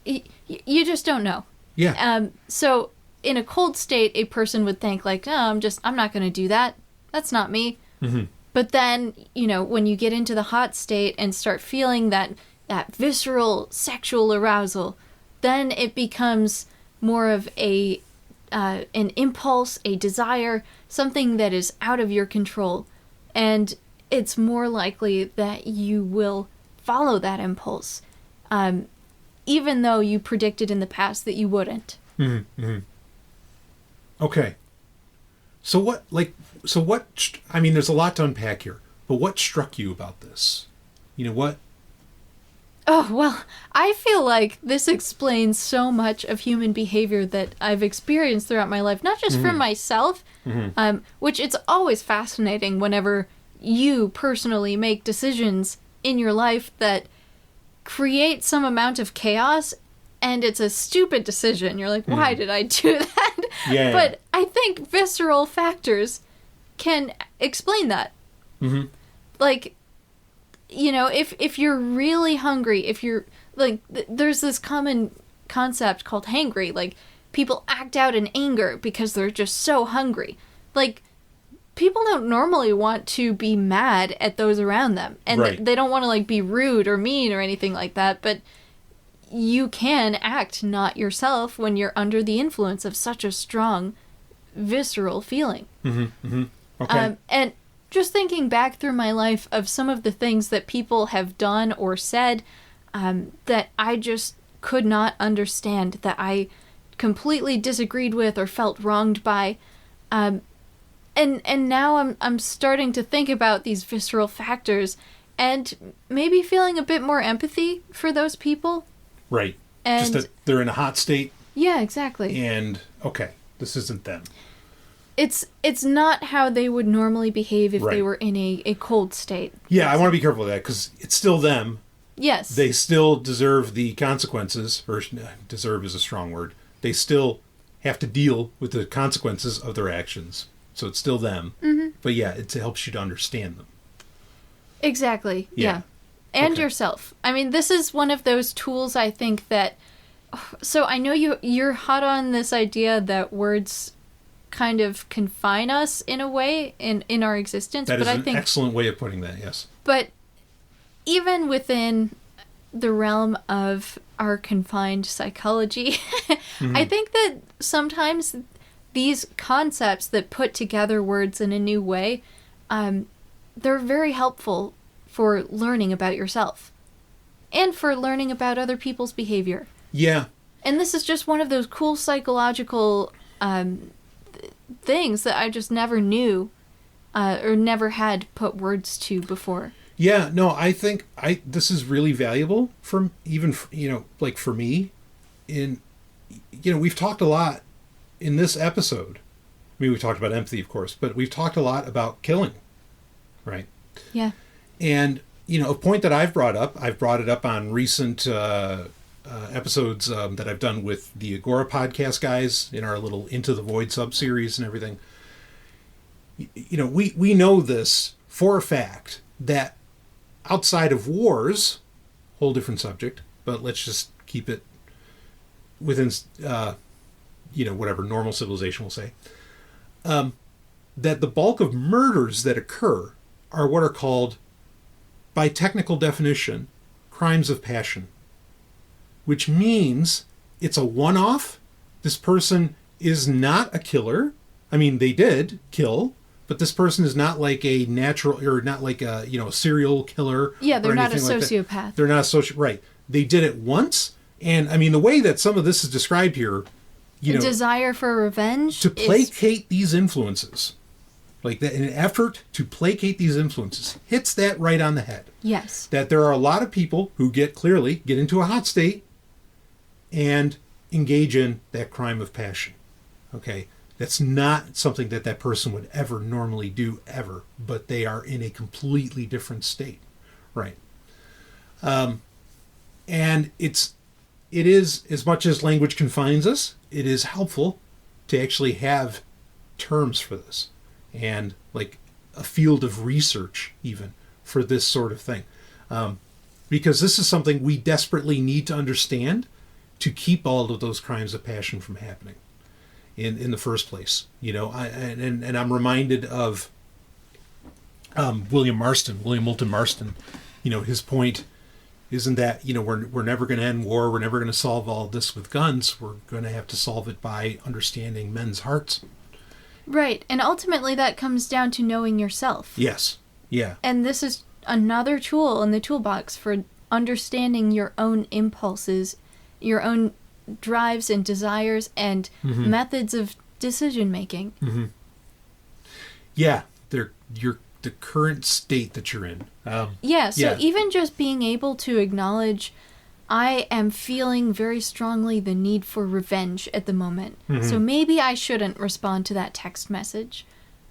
you just don't know. Yeah. So in a cold state, a person would think like, no, I'm not going to do that. That's not me. But then when you get into the hot state and start feeling that visceral sexual arousal, then it becomes more of an impulse, a desire, something that is out of your control. And it's more likely that you will follow that impulse, even though you predicted in the past that you wouldn't. Okay. So what, I mean, there's a lot to unpack here, but what struck you about this? What? Oh, well, I feel like this explains so much of human behavior that I've experienced throughout my life, not just for myself, which it's always fascinating whenever you personally make decisions in your life that create some amount of chaos, and it's a stupid decision. You're like, why did I do that? Yeah. But I think visceral factors can explain that. Mm-hmm. Like, you know, if you're really hungry, if you're, like, there's this common concept called hangry. Like, people act out in anger because they're just so hungry. Like, people don't normally want to be mad at those around them. And they don't want to, like, be rude or mean or anything like that. But you can act not yourself when you're under the influence of such a strong, visceral feeling. Mm-hmm. Mm-hmm. Okay. And just thinking back through my life of some of the things that people have done or said that I just could not understand, that I completely disagreed with or felt wronged by. And now I'm starting to think about these visceral factors and maybe feeling a bit more empathy for those people. Right. And just that they're in a hot state. Yeah, exactly. And, okay, this isn't them. It's not how they would normally behave if they were in a cold state. Yeah, I want to be careful with that, because it's still them. Yes. They still deserve the consequences, or deserve is a strong word. They still have to deal with the consequences of their actions. So it's still them. Mm-hmm. But yeah, it helps you to understand them. Exactly, yeah. And yourself. I mean, this is one of those tools, I think, that... So I know you're hot on this idea that words kind of confine us in a way in our existence. That is an excellent way of putting that, yes. But even within the realm of our confined psychology, I think that sometimes these concepts that put together words in a new way, they're very helpful for learning about yourself and for learning about other people's behavior. Yeah. And this is just one of those cool psychological things that I just never knew or never had put words to before. Yeah, no, I think this is really valuable for even, like for me. We've talked a lot in this episode. I mean, we've talked about empathy, of course, but we've talked a lot about killing, right? Yeah. And, a point that I've brought it up on recent episodes that I've done with the Agora podcast guys in our little Into the Void sub-series and everything. We know this for a fact, that outside of wars, whole different subject, but let's just keep it within, whatever normal civilization will say, that the bulk of murders that occur are what are called, by technical definition, crimes of passion. Which means it's a one-off. This person is not a killer. I mean, they did kill, but this person is not like a natural, or not like a, serial killer. Yeah, they're not a sociopath. Like they're not a right. They did it once, and I mean, the way that some of this is described here, desire for revenge, to placate these influences, like that, in an effort to placate these influences, hits that right on the head. Yes. That there are a lot of people who get into a hot state and engage in that crime of passion. Okay? That's not something that person would ever normally do, ever, but they are in a completely different state. Right. And it is, as much as language confines us, it is helpful to actually have terms for this, and like a field of research even for this sort of thing. Because this is something we desperately need to understand to keep all of those crimes of passion from happening in the first place. And I'm reminded of William Moulton Marston. His point isn't that, we're never going to end war, we're never going to solve all this with guns, we're going to have to solve it by understanding men's hearts. Right, and ultimately that comes down to knowing yourself. Yes, yeah. And this is another tool in the toolbox for understanding your own impulses, your own drives and desires and methods of decision making. Mm-hmm. Yeah, the current state that you're in. Even just being able to acknowledge, I am feeling very strongly the need for revenge at the moment. Mm-hmm. So maybe I shouldn't respond to that text message.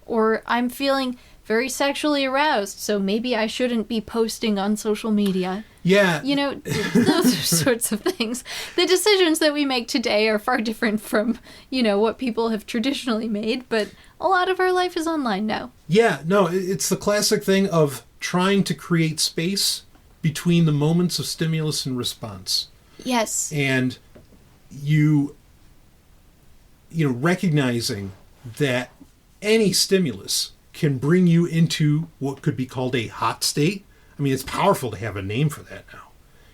Or I'm feeling very sexually aroused, so maybe I shouldn't be posting on social media. Yeah. You know, those sorts of things. The decisions that we make today are far different from, you know, what people have traditionally made, but a lot of our life is online now. Yeah, no, it's the classic thing of trying to create space between the moments of stimulus and response. Yes. And you recognizing that any stimulus can bring you into what could be called a hot state. I mean, it's powerful to have a name for that now.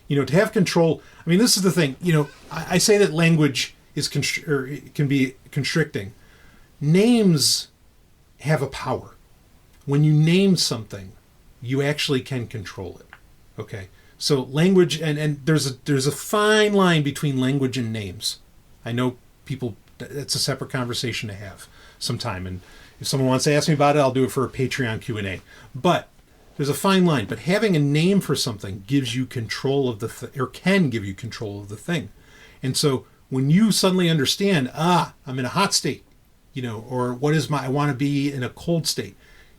You know, to have control. I mean, this is the thing. You know, I say that language is it can be constricting. Names have a power. When you name something, you actually can control it. Okay? So language, and there's a fine line between language and names. I know people, that's a separate conversation to have sometime. And if someone wants to ask me about it, I'll do it for a Patreon Q&A. But there's a fine line. But having a name for something gives you control of or can give you control of the thing. And so when you suddenly understand, I'm in a hot state, you know, or I want to be in a cold state,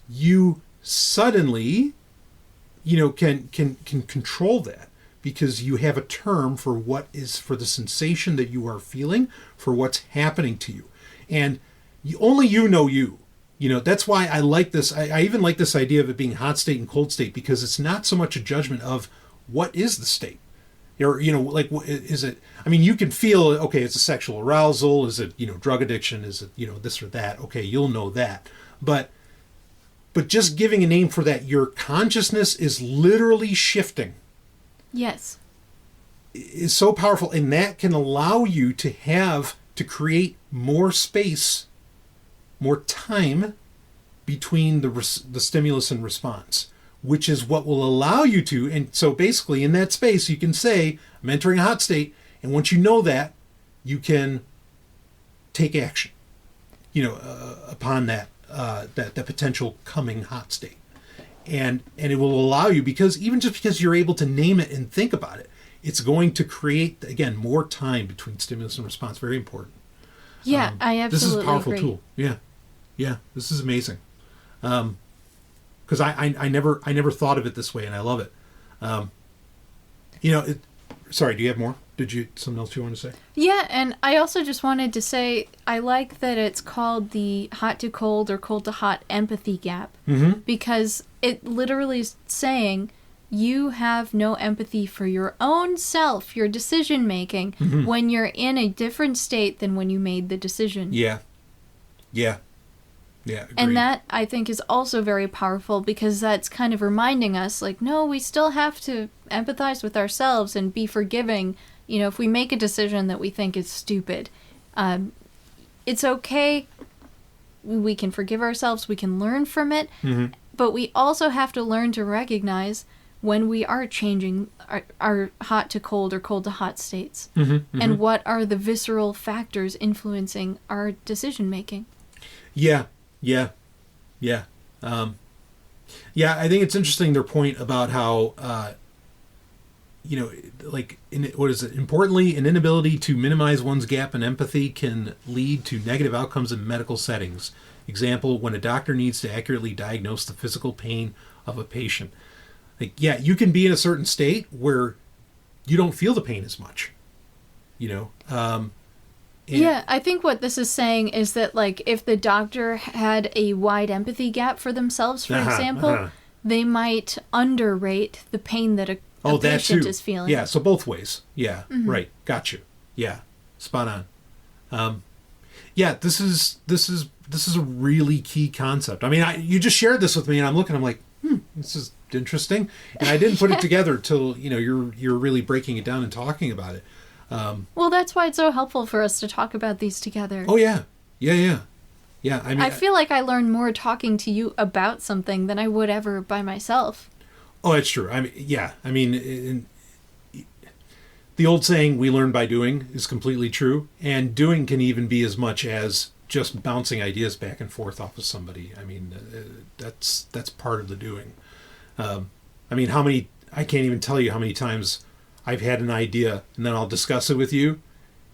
you suddenly, you know, can control that because you have a term for for the sensation that you are feeling, for what's happening to you. And only you know you. You know, that's why I like this. I even like this idea of it being hot state and cold state, because it's not so much a judgment of what is the state. Or, you know, like, is it, I mean, you can feel, okay, it's a sexual arousal. Is it, you know, drug addiction? Is it, you know, this or that? Okay, you'll know that. But just giving a name for that, your consciousness is literally shifting. Yes. Is so powerful. And that can allow you to create more space, more time between the stimulus and response, which is what will allow you to. And so basically in that space, you can say, I'm entering a hot state. And once you know that, you can take action, you know, upon that potential coming hot state. And it will allow you, because you're able to name it and think about it, it's going to create, again, more time between stimulus and response. Very important. Yeah, I absolutely This is a powerful agree. tool. Yeah, this is amazing. Because I never thought of it this way, and I love it. You know, sorry, do you have more? Something else you want to say? Yeah, and I also just wanted to say I like that it's called the hot to cold or cold to hot empathy gap, because it literally is saying you have no empathy for your own self, your decision making, when you're in a different state than when you made the decision. Yeah. Agreed. And that, I think, is also very powerful, because that's kind of reminding us, like, no, we still have to empathize with ourselves and be forgiving. You know, if we make a decision that we think is stupid, it's okay. We can forgive ourselves. We can learn from it. But we also have to learn to recognize when we are changing our hot to cold or cold to hot states. And what are the visceral factors influencing our decision making. Yeah. I think it's interesting, their point about how, you know, like, what is it? Importantly, an inability to minimize one's gap in empathy can lead to negative outcomes in medical settings. Example, when a doctor needs to accurately diagnose the physical pain of a patient. Like, yeah, you can be in a certain state where you don't feel the pain as much, you know? Yeah, I think what this is saying is that, like, if the doctor had a wide empathy gap for themselves, for example, they might underrate the pain that a patient is feeling. Yeah, so both ways. Yeah, right. Got you. Yeah, spot on. Yeah, this is a really key concept. I mean, you just shared this with me, and I'm like, this is interesting. And I didn't put it together till, you know, you're really breaking it down and talking about it. Well, that's why it's so helpful for us to talk about these together. Oh, yeah. Yeah. I mean, I feel like I learn more talking to you about something than I would ever by myself. Oh, it's true. I mean, yeah. I mean, the old saying, we learn by doing, is completely true. And doing can even be as much as just bouncing ideas back and forth off of somebody. I mean, that's part of the doing. I mean, I can't even tell you how many times I've had an idea and then I'll discuss it with you,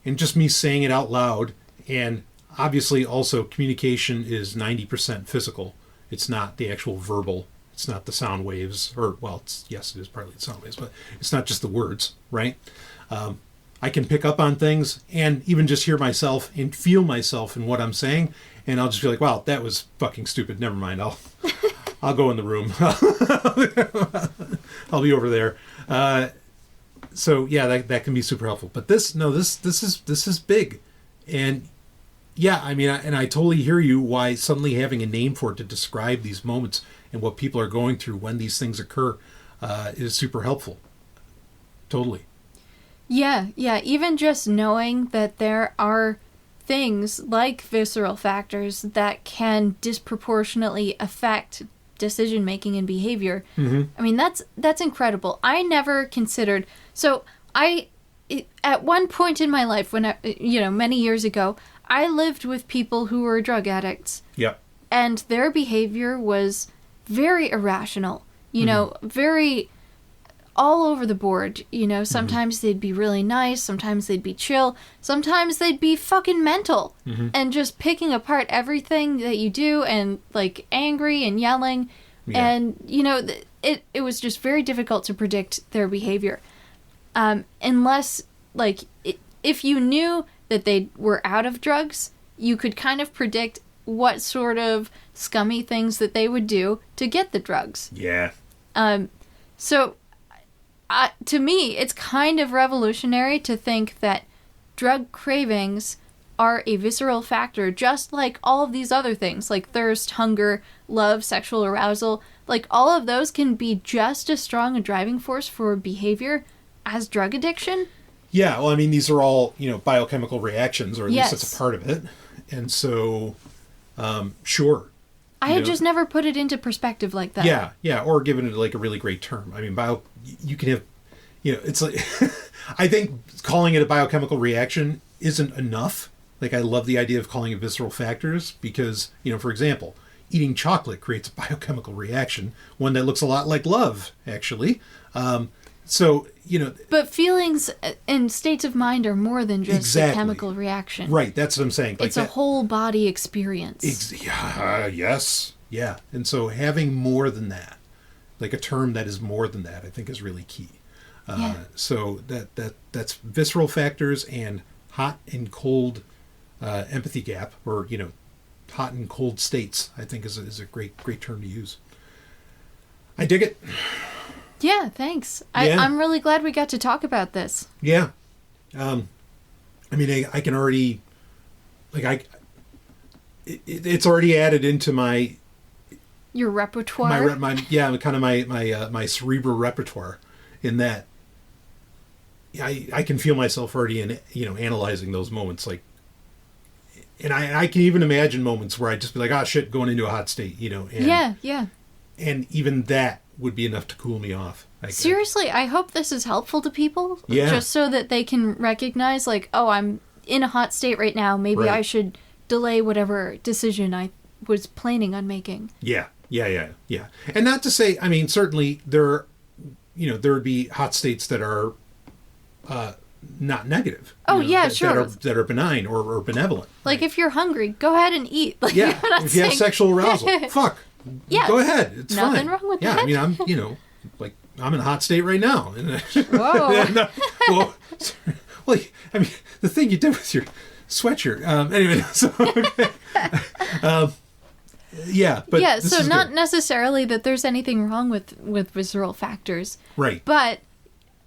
and just me saying it out loud, and obviously, also, communication is 90% physical. It's not the actual verbal. It's not the sound waves. Or, well, yes, it is partly the sound waves, but it's not just the words, right? I can pick up on things and even just hear myself and feel myself in what I'm saying, and I'll just be like, wow, that was fucking stupid. Never mind. I'll go in the room. I'll be over there. So yeah, that can be super helpful. But this is big. And yeah, I mean, I totally hear you why suddenly having a name for it to describe these moments and what people are going through when these things occur is super helpful. Totally. Yeah. Even just knowing that there are things like visceral factors that can disproportionately affect decision making and behavior. Mm-hmm. I mean, that's incredible. I never considered. So at one point in my life, when many years ago, I lived with people who were drug addicts. Yep. And their behavior was very irrational. Very all over the board. Sometimes they'd be really nice, sometimes they'd be chill, sometimes they'd be fucking mental, and just picking apart everything that you do, and like angry and yelling. Yeah. And it was just very difficult to predict their behavior, unless if you knew that they were out of drugs, you could kind of predict what sort of scummy things that they would do to get the drugs. Yeah. So to me, it's kind of revolutionary to think that drug cravings are a visceral factor, just like all of these other things, like thirst, hunger, love, sexual arousal. Like, all of those can be just as strong a driving force for behavior as drug addiction. Yeah, well, I mean, these are all, biochemical reactions, or at Yes. least that's a part of it. And so, sure. I had just never put it into perspective like that. Yeah, or given it like a really great term. I mean, you can have, it's like, I think calling it a biochemical reaction isn't enough. Like, I love the idea of calling it visceral factors because, for example, eating chocolate creates a biochemical reaction, one that looks a lot like love, actually. But feelings and states of mind are more than just exactly. a chemical reaction. Right, that's what I'm saying. It's a whole body experience. Yes. Yeah. And so having more than that, like a term that is more than that, I think is really key. So that's visceral factors and hot and cold empathy gap, or, hot and cold states, I think is a great term to use. I dig it. Yeah, thanks. Yeah. I'm really glad we got to talk about this. Yeah. I mean, I can already, it's already added into your repertoire. My cerebral repertoire, in that I can feel myself already in, analyzing those moments, like, and I can even imagine moments where I'd just be like, oh shit, going into a hot state, and, Yeah. And even that would be enough to cool me off. Seriously, I hope this is helpful to people. Yeah. Just so that they can recognize, like, oh, I'm in a hot state right now. Maybe right. I should delay whatever decision I was planning on making. Yeah. And not to say, I mean, certainly there would be hot states that are not negative. Oh, sure. That are benign or benevolent. Like, if you're hungry, go ahead and eat. Like, yeah. If you have sexual arousal, fuck. Yeah. Go ahead. It's nothing fine. wrong with that. Yeah, I mean, I'm in a hot state right now. Whoa. Well, I mean, the thing you did with your sweatshirt. Anyway, so but yeah. So not necessarily that there's anything wrong with visceral factors, right? But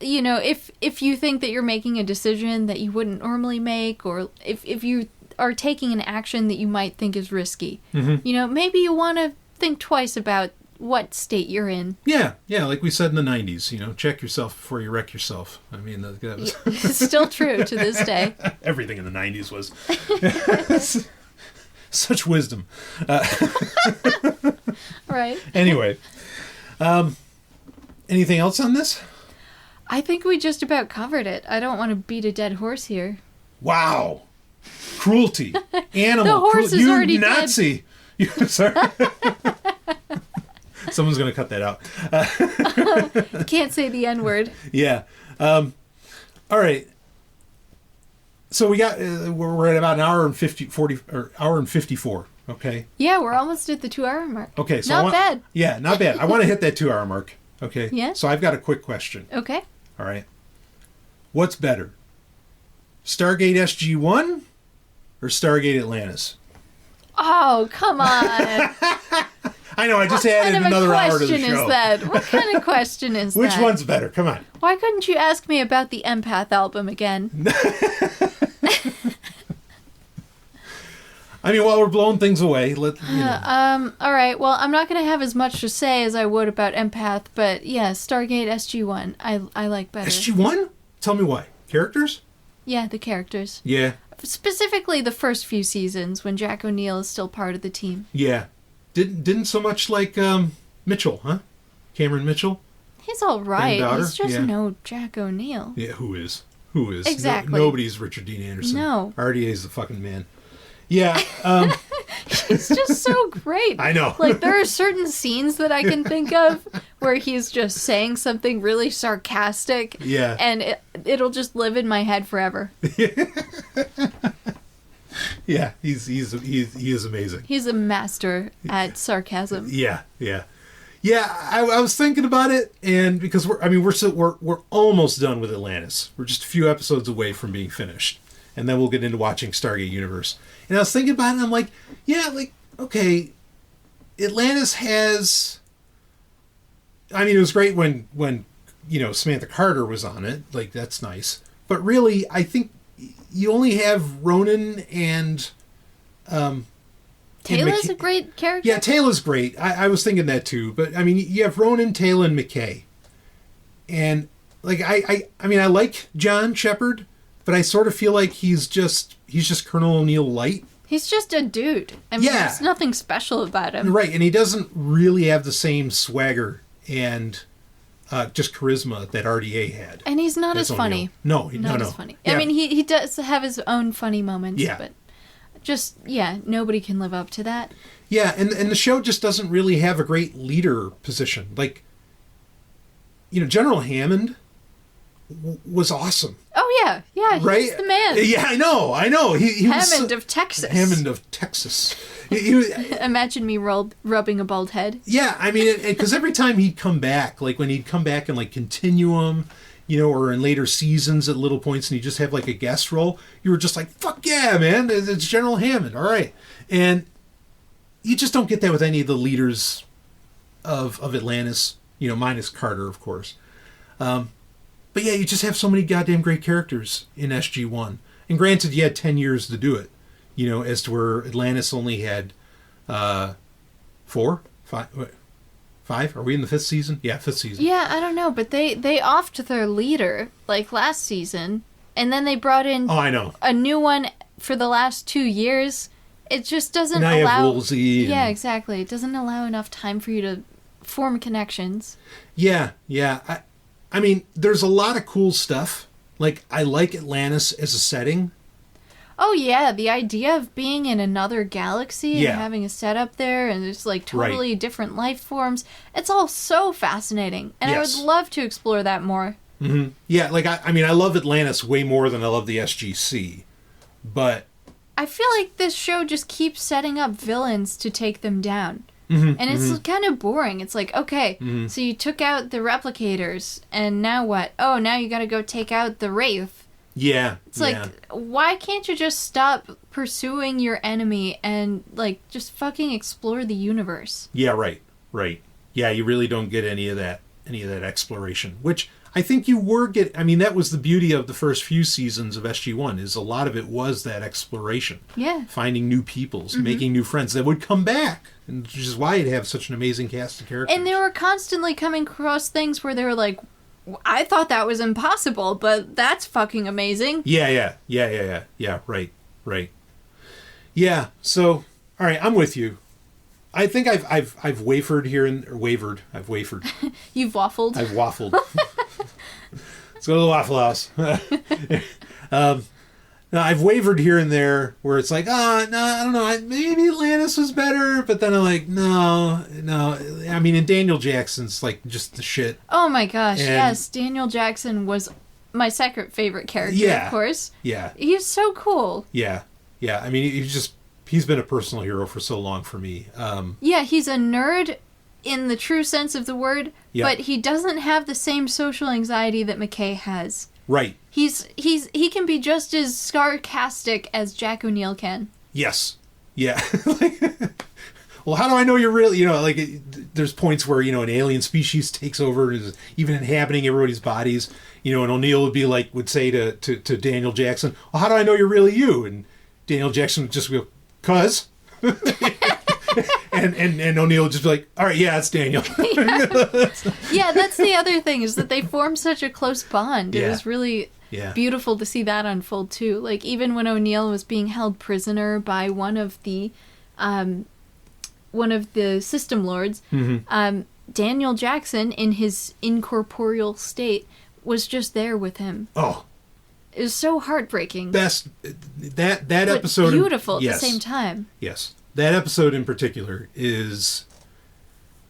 if you think that you're making a decision that you wouldn't normally make, or if you are taking an action that you might think is risky, maybe you want to think twice about what state you're in. Yeah, like we said in the 90s, check yourself before you wreck yourself. I mean, that was... It's still true to this day. Everything in the 90s was such wisdom. Right. Anyway, anything else on this? I think we just about covered it. I don't want to beat a dead horse here. Wow. Cruelty. Animal the horse cruelty. is already Nazi. dead. Sorry. Someone's going to cut that out. Can't say the N-word. Yeah. All right. So we got we're at about an hour and 54. Okay. Yeah, we're almost at the 2-hour mark. Okay, so not bad. Yeah, not bad. I want to hit that 2-hour mark. Okay. Yeah. So I've got a quick question. Okay. All right. What's better, Stargate SG-1 or Stargate Atlantis? Oh, come on. I know. I just added another hour to the show. What kind of question is that? Which one's better? Come on. Why couldn't you ask me about the Empath album again? I mean, while we're blowing things away, all right. Well, I'm not going to have as much to say as I would about Empath, but yeah, Stargate SG-1, I like better. SG-1? Tell me why. Characters? Yeah, the characters. Yeah. Specifically the first few seasons when Jack O'Neill is still part of the team. Yeah. Didn't so much like Mitchell, huh? Cameron Mitchell? He's all right. He's just no Jack O'Neill. Yeah, who is? Who is? Exactly. Nobody's Richard Dean Anderson. No. RDA's the fucking man. Yeah. He's just so great. I know. Like, there are certain scenes that I can think of where he's just saying something really sarcastic. Yeah. And it'll just live in my head forever. Yeah, he is amazing. He's a master at sarcasm. Yeah. I was thinking about it, and because we're almost done with Atlantis. We're just a few episodes away from being finished, and then we'll get into watching Stargate Universe. And I was thinking about it, and I'm like, yeah, like, okay, Atlantis has. I mean, it was great when Samantha Carter was on it. Like, that's nice, but really, I think you only have Ronan and. Taylor's a great character. Yeah, Taylor's great. I was thinking that too. But I mean, you have Ronan, Taylor, and McKay, and like I mean, I like John Shepard, but I sort of feel like he's just Colonel O'Neill light. He's just a dude. I mean, there's nothing special about him. Right, and he doesn't really have the same swagger and just charisma that RDA had. And he's not as funny. No, not as funny. Yeah. I mean, he does have his own funny moments. Yeah. But nobody can live up to that. Yeah, and the show just doesn't really have a great leader position. Like, General Hammond was awesome. Oh, yeah, right? He's the man. Yeah, I know. He Hammond of Texas. Hammond of Texas. Imagine me rubbing a bald head. Yeah, I mean, because every time he'd come back, like when he'd come back in like Continuum, or in later seasons at little points, and he'd just have like a guest role, you were just like, fuck yeah, man, it's General Hammond, all right. And you just don't get that with any of the leaders of Atlantis, minus Carter, of course. But yeah, you just have so many goddamn great characters in SG-1. And granted, you had 10 years to do it, as to where Atlantis only had 4, 5? Are we in the 5th season? Yeah, 5th season. Yeah, I don't know, but they offed their leader, like, last season, and then they brought in a new one for the last 2 years. It just doesn't allow... Now you have Woolsey. Yeah, exactly. It doesn't allow enough time for you to form connections. Yeah. I mean, there's a lot of cool stuff. Like, I like Atlantis as a setting. Oh, yeah. The idea of being in another galaxy and having a setup there and just, like, totally different life forms. It's all so fascinating. And I would love to explore that more. Mm-hmm. Yeah, like, I mean, I love Atlantis way more than I love the SGC. But... I feel like this show just keeps setting up villains to take them down. Mm-hmm, and it's kind of boring. It's like, okay, so you took out the replicators, and now what? Oh, now you gotta go take out the Wraith. Yeah. It's like, why can't you just stop pursuing your enemy and, like, just fucking explore the universe? Yeah, right. Yeah, you really don't get any of that exploration, which I think you were I mean, that was the beauty of the first few seasons of SG-1, is a lot of it was that exploration. Yeah. Finding new peoples, making new friends that would come back, which is why you'd have such an amazing cast of characters. And they were constantly coming across things where they were like, I thought that was impossible, but that's fucking amazing. Yeah, right. Yeah, so, all right, I'm with you. I think I've wavered here I've wavered. You've waffled. I've waffled. Let's go to the Waffle House. No, I've wavered here and there where it's like, no, I don't know, maybe Atlantis was better, but then I'm like, no. I mean, and Daniel Jackson's like just the shit. Oh my gosh, yes, Daniel Jackson was my second favorite character, Yeah. of course. Yeah. He's so cool. Yeah. Yeah. I mean, he's been a personal hero for so long for me. Yeah, he's a nerd in the true sense of the word, Yeah. but he doesn't have the same social anxiety that McKay has. Right. He can be just as sarcastic as Jack O'Neill can. Yes. Yeah. Well, how do I know you're really, there's points where, an alien species takes over and is even inhabiting everybody's bodies, and O'Neill would say to Daniel Jackson, well, how do I know you're really you? And Daniel Jackson would just go, cuz. and O'Neill would just be like, all right, yeah, it's Daniel. Yeah, that's the other thing, is that they formed such a close bond. It Yeah. was really Yeah. beautiful to see that unfold, too. Like, even when O'Neill was being held prisoner by one of the system lords, Daniel Jackson, in his incorporeal state, was just there with him. Oh. It was so heartbreaking. That but episode. beautiful at Yes. the same time. Yes. That episode in particular is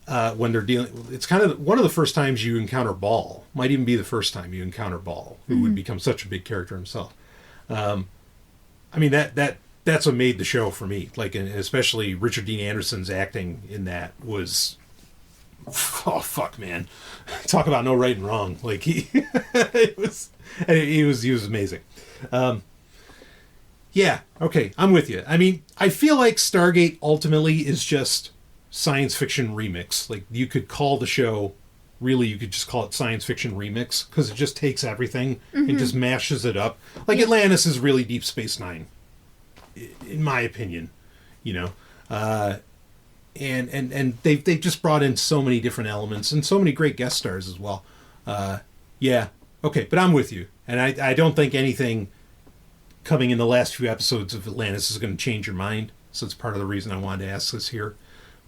when they're dealing... It's kind of one of the first times you encounter Ball. Might even be the first time you encounter Ball, who would become such a big character himself. I mean, that's what made the show for me. Like, and especially Richard Dean Anderson's acting in that was... Oh, fuck, man. Talk about no right and wrong. Like, he was amazing. Yeah, okay, I'm with you. I mean, I feel like Stargate ultimately is just science fiction remix. Like, you could call the show, really, you could just call it science fiction remix, because it just takes everything and just mashes it up. Like, Atlantis is really Deep Space Nine, in my opinion, and they've just brought in so many different elements and so many great guest stars as well. Yeah, okay, but I'm with you, and I don't think anything coming in the last few episodes of Atlantis is going to change your mind. So it's part of the reason I wanted to ask this here.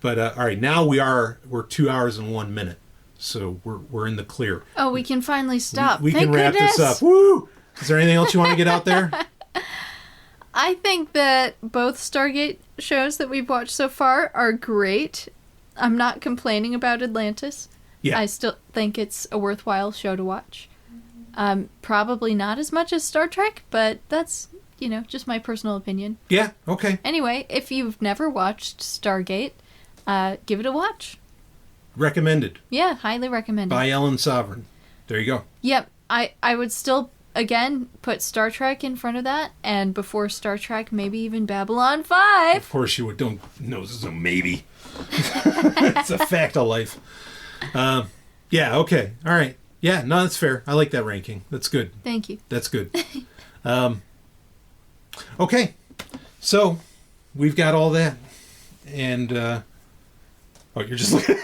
But all right, now we're 2 hours and 1 minute, so we're in the clear. Oh, we can finally stop. We Thank can wrap goodness. this up. Woo! Is there anything else you want to get out there? I think that both Stargate shows that we've watched so far are great. I'm not complaining about Atlantis. Yeah. I still think it's a worthwhile show to watch. Probably not as much as Star Trek, but that's, just my personal opinion. Yeah, okay. Anyway, if you've never watched Stargate, give it a watch. Recommended. Yeah, highly recommended. By Ellen Sovryn. There you go. Yep, I would still, again, put Star Trek in front of that, and before Star Trek, maybe even Babylon 5. Of course you would. Don't... No, this is a maybe. It's a fact of life. Yeah, okay. All right. Yeah, no, that's fair. I like that ranking. That's good. Thank you. That's good. Okay. So, we've got all that. And, oh, you're just looking...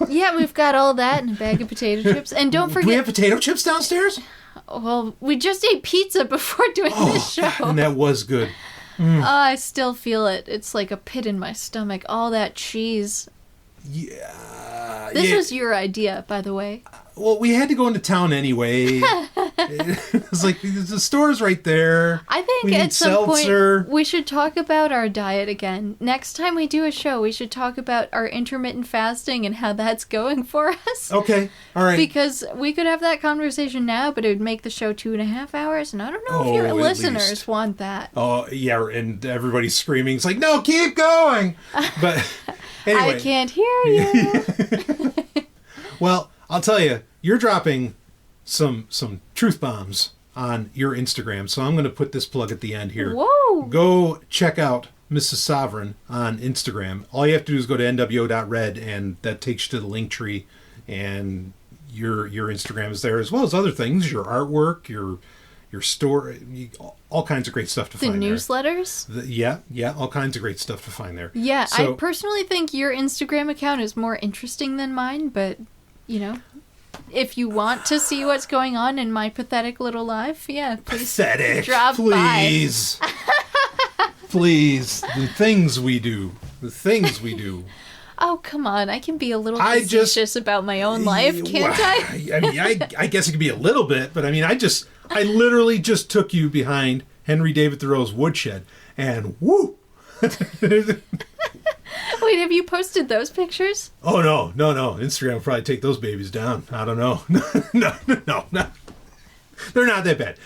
Yeah, we've got all that and a bag of potato chips. And don't forget... Do we have potato chips downstairs? Well, we just ate pizza before doing this show. And that was good. Oh, I still feel it. It's like a pit in my stomach. All that cheese. Yeah. This was your idea, by the way. Well, we had to go into town anyway. It's like, the store's right there. I think We need at some seltzer. point we should talk about our diet again. Next time we do a show, we should talk about our intermittent fasting and how that's going for us. Okay, all right. Because we could have that conversation now, but it would make the show 2.5 hours, and I don't know if Oh, your at listeners least. want that. Oh, yeah, and everybody's screaming. It's like, no, keep going. But anyway. I can't hear you. Well, I'll tell you, you're dropping some truth bombs on your Instagram, so I'm going to put this plug at the end here. Whoa. Go check out Mrs. Sovryn on Instagram. All you have to do is go to nwo.red, and that takes you to the link tree, and your Instagram is there, as well as other things, your artwork, your store, all kinds of great stuff to The find newsletters? there. Yeah, all kinds of great stuff to find there. Yeah, So- I personally think your Instagram account is more interesting than mine, but, if you want to see what's going on in my pathetic little life, yeah, please Pathetic. drop Please. Please. The things we do. by. Oh, come on. I can be a little I just- facetious about my own life, can't I? I mean, I guess it could be a little bit, but I mean, I literally just took you behind Henry David Thoreau's woodshed, and woo! Wait, have you posted those pictures? Oh, no. Instagram will probably take those babies down. I don't know. No. They're not that bad.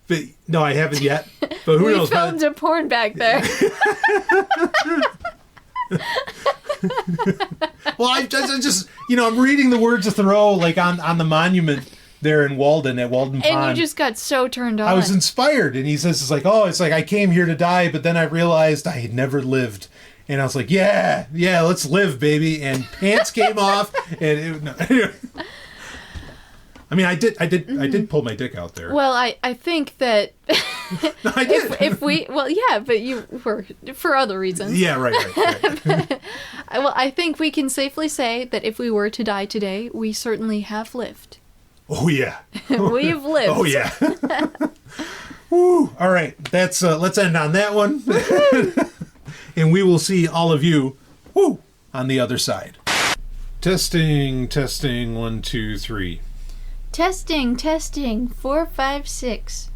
But no, I haven't yet. But who knows? We filmed a porn back there. Well, I just I'm reading the words of Thoreau like on the monument there in Walden at Walden Pond. And you just got so turned on. I was inspired, and he says it's like I came here to die, but then I realized I had never lived. And I was like, yeah, let's live, baby. And pants came off, and I mean, I did pull my dick out there. Well, I think that No, I did. if we, well, yeah, but you were for other reasons. Yeah, right. Well, I think we can safely say that if we were to die today, we certainly have lived. Oh yeah, we've lived. Oh yeah. Woo! All right, that's let's end on that one. And we will see all of you, on the other side. Testing, 1, 2, 3. Testing, 4, 5, 6.